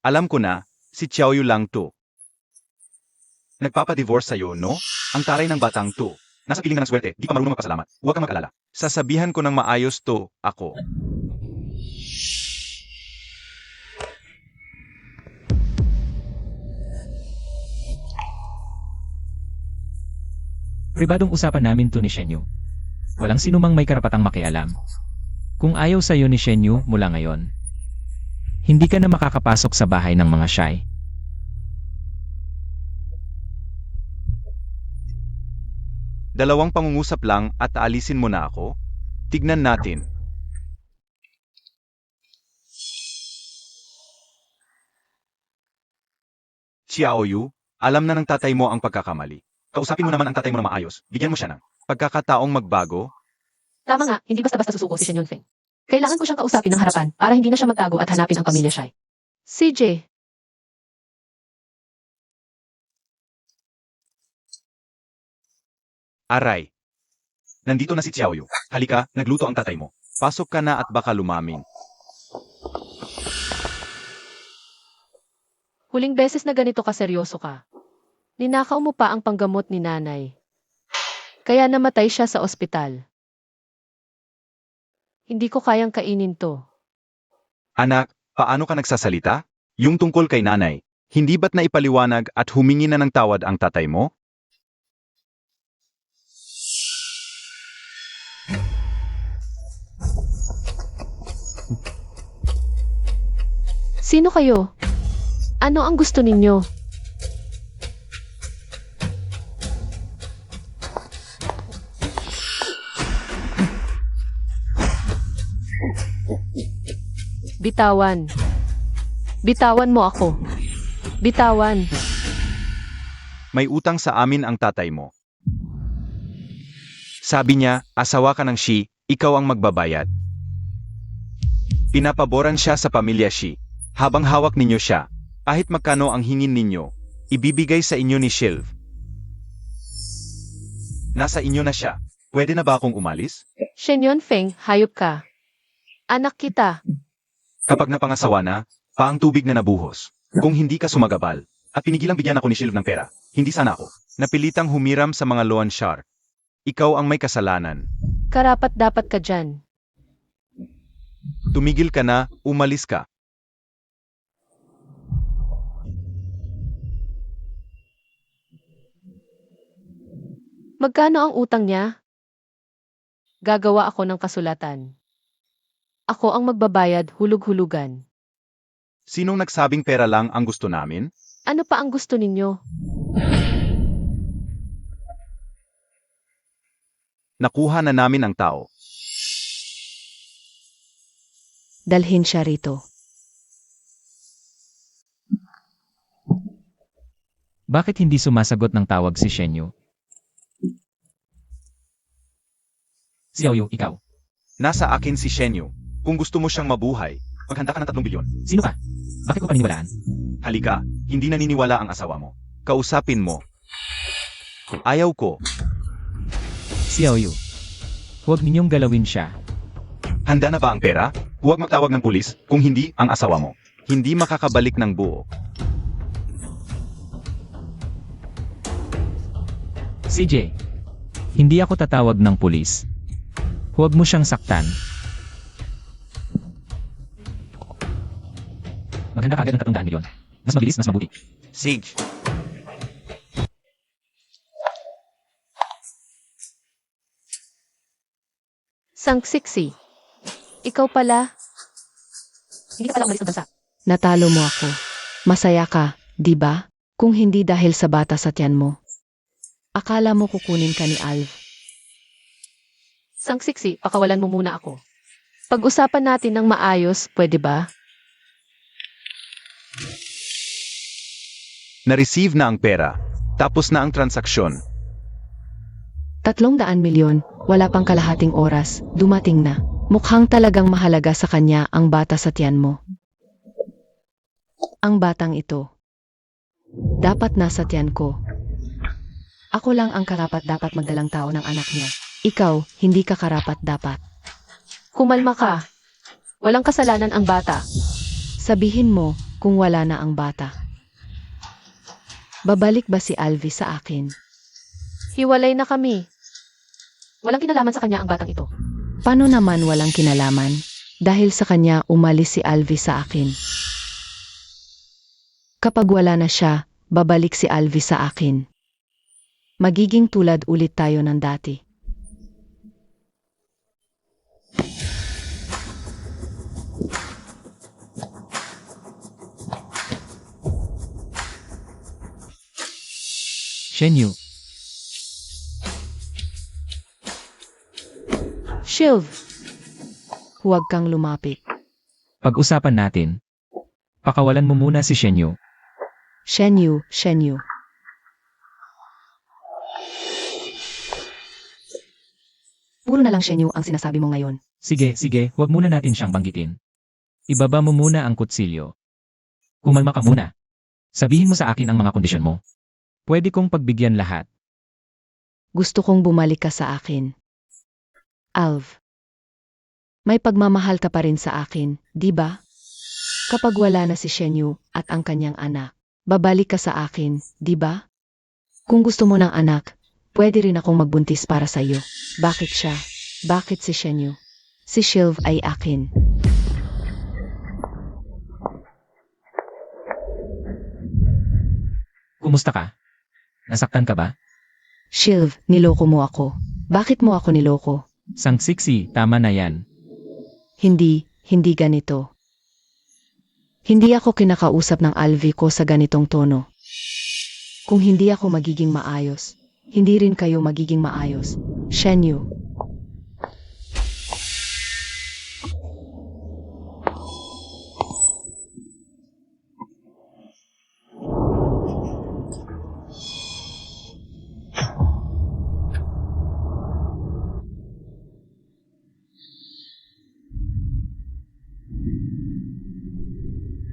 Alam ko na, si Xiaoyu lang to. Nagpapadivorce sa'yo, no? Ang taray ng batang to. Nasa piling ka ng swerte, di pa marunong magpasalamat. Huwag kang mag-alala. Sasabihan ko ng maayos to, ako. Pribadong usapan namin to ni Shenyu. Walang sinumang may karapatang makialam. Kung ayaw sa'yo ni Shenyu mula ngayon, hindi ka na makakapasok sa bahay ng mga shy. Dalawang pangungusap lang at aalisin mo na ako? Tignan natin. Xiaoyu, alam na ng tatay mo ang pagkakamali. Kausapin mo naman ang tatay mo na maayos. Bigyan mo siya ng pagkakataong magbago. Tama nga, hindi basta-basta susuko si Shen Yunfeng. Kailangan ko siyang kausapin ng harapan para hindi na siya magtago at hanapin ang pamilya shy. CJ. Aray. Nandito na si Xiaoyu. Halika, nagluto ang tatay mo. Pasok ka na at baka lumaming. Huling beses na ganito kaseryoso ka. Ninakaw mo pa ang panggamot ni nanay. Kaya namatay siya sa ospital. Hindi ko kayang kainin to. Anak, paano ka nagsasalita? Yung tungkol kay nanay, hindi ba't naipaliwanag at humingi na ng tawad ang tatay mo? Sino kayo? Ano ang gusto ninyo? Bitawan. Bitawan mo ako. Bitawan. May utang sa amin ang tatay mo. Sabi niya, asawa ka ng Shi, ikaw ang magbabayad. Pinapaboran siya sa pamilya Shi. Habang hawak ninyo siya, kahit magkano ang hingin ninyo, ibibigay sa inyo ni Shelv. Nasa inyo na siya. Pwede na ba akong umalis? Shen Yunfeng, hayop ka. Anak kita. Kapag napangasawa na, paang tubig na nabuhos. Kung hindi ka sumagabal, at pinigilang bigyan ako ni Shelv ng pera, hindi sana ako. Napilitang humiram sa mga loan shark. Ikaw ang may kasalanan. Karapat dapat ka dyan. Tumigil ka na, umalis ka. Magkano ang utang niya? Gagawa ako ng kasulatan. Ako ang magbabayad hulug-hulugan. Sinong nagsabing pera lang ang gusto namin? Ano pa ang gusto ninyo? Nakuha na namin ang tao. Dalhin siya rito. Bakit hindi sumasagot ng tawag si Shenyu? Xiaoyu, ikaw. Nasa akin si Shenyu. Kung gusto mo siyang mabuhay, maghanda ka ng 3 bilyon. Sino ka? Bakit ko paniniwalaan? Halika, hindi naniniwala ang asawa mo. Kausapin mo. Ayaw ko. Xiaoyu. Huwag ninyong galawin siya. Handa na ba ang pera? Huwag magtawag ng pulis, kung hindi, ang asawa mo. Hindi makakabalik ng buo. CJ. Hindi ako tatawag ng pulis. Huwag mo siyang saktan. Maganda kagad ng 300 milyon. Mas mabilis, mas mabuti. Sage. Sangksiksi. Ikaw pala. Hindi ka pala umalis ng bansa. Natalo mo ako. Masaya ka, di ba? Kung hindi dahil sa bata sa tiyan mo. Akala mo kukunin ka ni Alv. Sangksiksi, pakawalan mo muna ako. Pag-usapan natin ng maayos, pwede ba? Na-receive na ang pera. Tapos na ang transaksyon. 300 milyon, wala pang kalahating oras, dumating na. Mukhang talagang mahalaga sa kanya ang bata sa tiyan mo. Ang batang ito. Dapat nasa tiyan ko. Ako lang ang karapat dapat magdalang tao ng anak niya. Ikaw, hindi ka karapat dapat. Kumalma ka. Walang kasalanan ang bata. Sabihin mo kung wala na ang bata. Babalik ba si Alvi sa akin? Hiwalay na kami. Walang kinalaman sa kanya ang batang ito. Paano naman walang kinalaman? Dahil sa kanya umalis si Alvi sa akin. Kapag wala na siya, babalik si Alvi sa akin. Magiging tulad ulit tayo ng dati. Shenyu. Shilv, Huwag kang lumapit. Pag-usapan natin. Pakawalan mo muna si Shenyu. Shenyu, Shenyu. Puro na lang Shenyu ang sinasabi mo ngayon. Sige, sige, huwag muna natin siyang banggitin. Ibaba mo muna ang kutsilyo. Kumalma ka muna. Sabihin mo sa akin ang mga kondisyon mo. Pwede kong pagbigyan lahat. Gusto kong bumalik ka sa akin. Alv. May pagmamahal ka pa rin sa akin, di ba? Kapag wala na si Shenyu at ang kanyang anak, babalik ka sa akin, di ba? Kung gusto mo ng anak, pwede rin akong magbuntis para sa iyo. Bakit siya? Bakit si Shenyu? Si Shilv ay akin. Kumusta ka? Nasaktan ka ba? Shilv, niloko mo ako. Bakit mo ako niloko? Sangksiksi, tama na yan. Hindi ganito. Hindi ako kinakausap ng Alvi ko sa ganitong tono. Kung hindi ako magiging maayos, hindi rin kayo magiging maayos. Shenyu.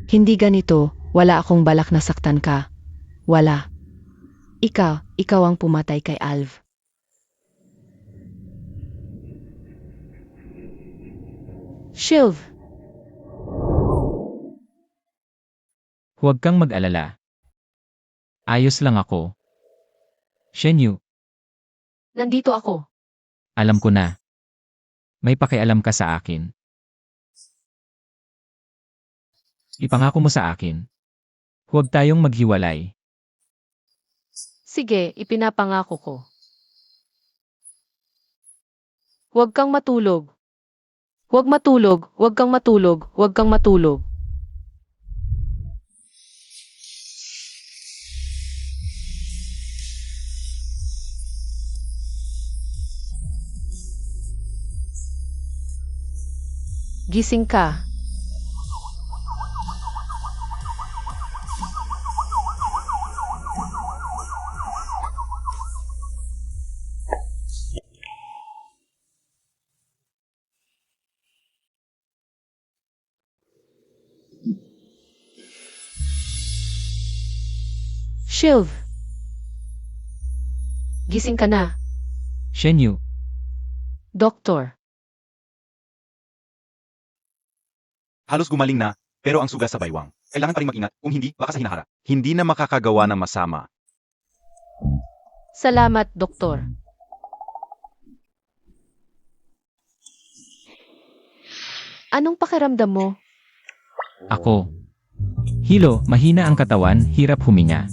Hindi ganito, wala akong balak na saktan ka. Wala. Ikaw ang pumatay kay Alv. Shilv, Huwag kang mag-alala. Ayos lang ako. Shenyu, nandito ako. alam ko na. May pakialam ka sa akin. Ipangako mo sa akin. Huwag tayong maghiwalay. Sige, ipinapangako ko. Huwag kang matulog. Huwag matulog, huwag kang matulog, huwag kang matulog. Gising ka. Shiv. Gising ka na, Shenyu, Doktor. Halos gumaling na, pero ang suga sa baywang. Kailangan pa rin mag-ingat, kung hindi, baka sa hinaharap. Hindi na makakagawa ng masama. Salamat, Doktor. Anong pakiramdam mo? ako. Hilo, mahina ang katawan, hirap huminga.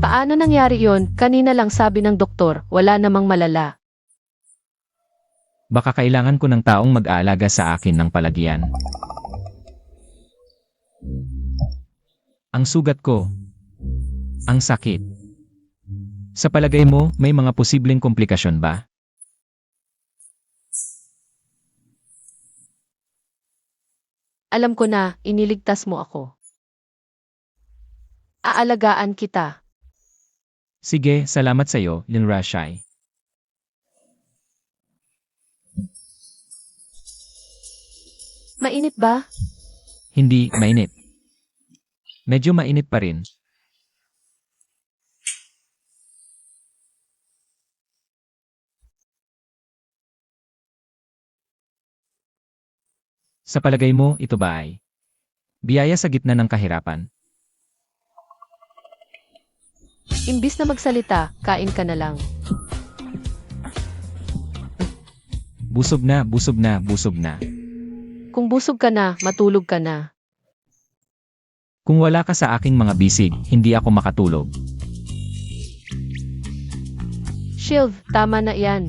Paano nangyari yon? Kanina lang sabi ng doktor, wala namang malala. Baka kailangan ko ng taong mag-aalaga sa akin ng palagyan. Ang sugat ko. Ang sakit. Sa palagay mo, may mga posibleng komplikasyon ba? Alam ko na, iniligtas mo ako. Aalagaan kita. Sige, salamat sa'yo, Linrashai. Mainit ba? Hindi, mainit. Medyo mainit pa rin. Sa palagay mo, ito ba ay biyaya sa gitna ng kahirapan? Imbis na magsalita, kain ka na lang. Busog na, busog na, busog na. Kung busog ka na, matulog ka na. Kung wala ka sa aking mga bisig, hindi ako makatulog. Shiv, tama na yan.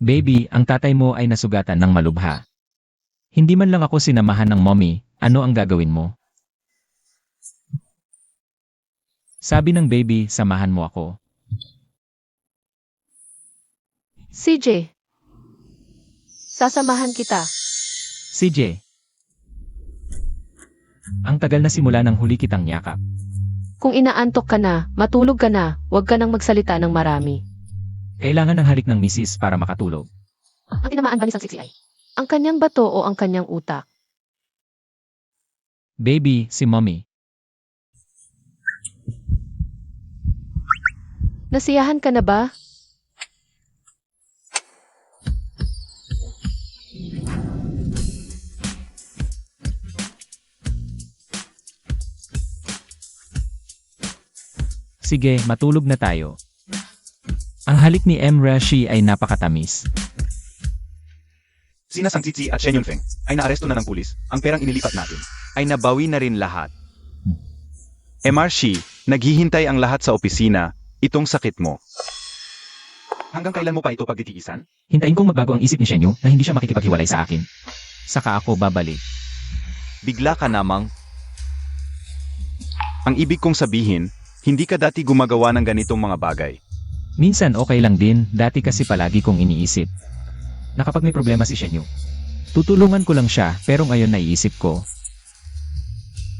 Baby, ang tatay mo ay nasugatan ng malubha. Hindi man lang ako sinamahan ng mommy, ano ang gagawin mo? Sabi ng baby, samahan mo ako. CJ. Sasamahan kita. CJ. Ang tagal na simula ng huli kitang yakap. Kung inaantok ka na, matulog ka na, huwag ka nang magsalita ng marami. Kailangan ng halik ng misis para makatulog. Ang tinamaan ba ni Sang CCI? Ang kanyang bato o ang kanyang utak? Baby, si mommy. Nasiyahan ka na ba? Sige, matulog na tayo. Ang halik ni M. Rashi ay napakatamis. Sina Sang Cici at Shen Yunfeng ay naaresto na ng pulis. Ang perang inilipat natin ay nabawi na rin lahat. MRC, naghihintay ang lahat sa opisina, itong sakit mo. Hanggang kailan mo pa ito pagtitiisan? Hintayin kong magbago ang isip ni Shenyu na hindi siya makikipaghiwalay sa akin. Saka ako babalik. Bigla ka namang. Ang ibig kong sabihin, hindi ka dati gumagawa ng ganitong mga bagay. Minsan okay lang din, dati kasi palagi kong iniisip. Na kapag may problema si Shenyu, tutulungan ko lang siya pero ngayon naiisip ko.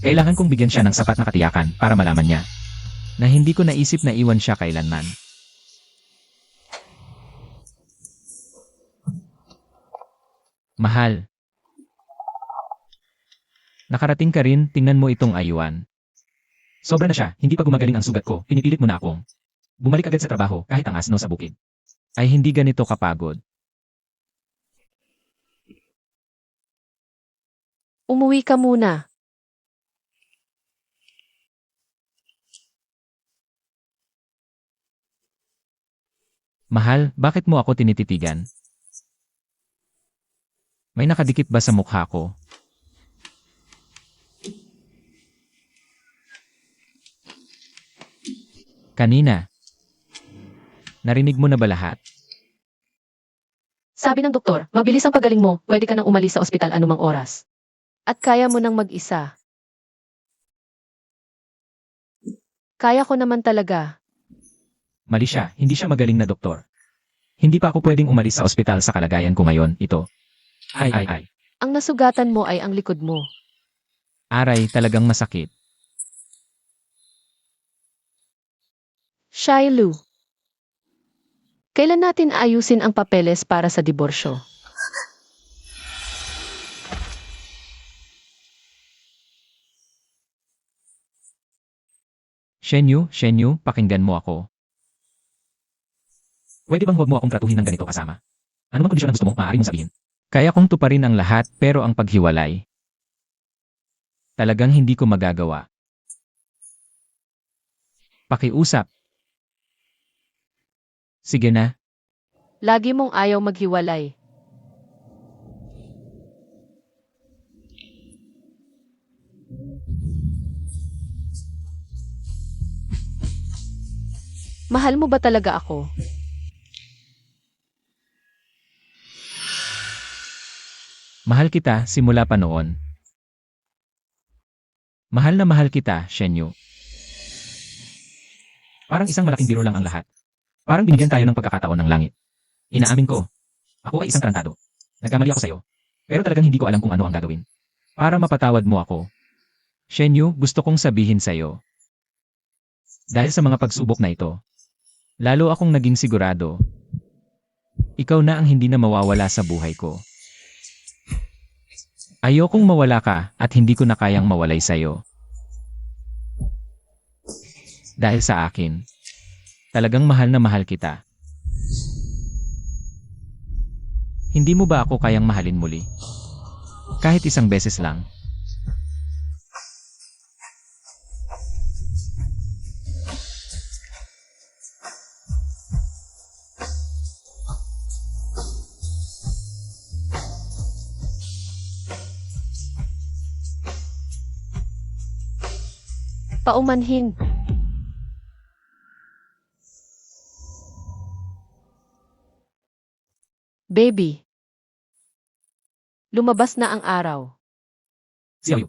Kailangan kong bigyan siya ng sapat na katiyakan para malaman niya na hindi ko naisip na iwan siya kailanman. Mahal. Nakarating ka rin, tingnan mo itong ayuan. Sobra na siya, hindi pa gumagaling ang sugat ko, pinipilit mo na akong bumalik agad sa trabaho kahit ang asno sa bukid. Ay hindi ganito kapagod. Umuwi ka muna. Mahal, bakit mo ako tinititigan? May nakadikit ba sa mukha ko? Kanina. Narinig mo na ba lahat? Sabi ng doktor, mabilis ang pagaling mo, pwede ka nang umalis sa ospital anumang oras. At kaya mo nang mag-isa. Kaya ko naman talaga. Mali siya, hindi siya magaling na doktor. Hindi pa ako pwedeng umalis sa ospital sa kalagayan ko ngayon, ito. Ay. Ang nasugatan mo ay ang likod mo. Aray, talagang masakit. Shilu. Kailan natin ayusin ang papeles para sa diborsyo? Shenyu, pakinggan mo ako. Pwede bang huwag mo akong tratuhin ng ganito kasama? Ano mang kondisyon ang gusto mo, maaari mong sabihin. Kaya kong tuparin ang lahat pero ang paghiwalay. Talagang hindi ko magagawa. Pakiusap. Sige na. Lagi mong ayaw maghiwalay. Mahal mo ba talaga ako? Mahal kita simula pa noon. Mahal na mahal kita, Shenyu. Parang isang malaking biro lang ang lahat. Parang binigyan tayo ng pagkakataon ng langit. Inaamin ko. Ako ay isang tarantado. Nagkamali ako sa'yo. Pero talagang hindi ko alam kung ano ang gagawin. Para mapatawad mo ako. Shenyu, gusto kong sabihin sa'yo. Dahil sa mga pagsubok na ito, lalo akong naging sigurado. Ikaw na ang hindi na mawawala sa buhay ko. Ayokong mawala ka at hindi ko na kayang mawalay sa'yo. Dahil sa akin, talagang mahal na mahal kita. Hindi mo ba ako kayang mahalin muli? Kahit isang beses lang. Paumanhin. Baby. Lumabas na ang araw. Xiaoyu,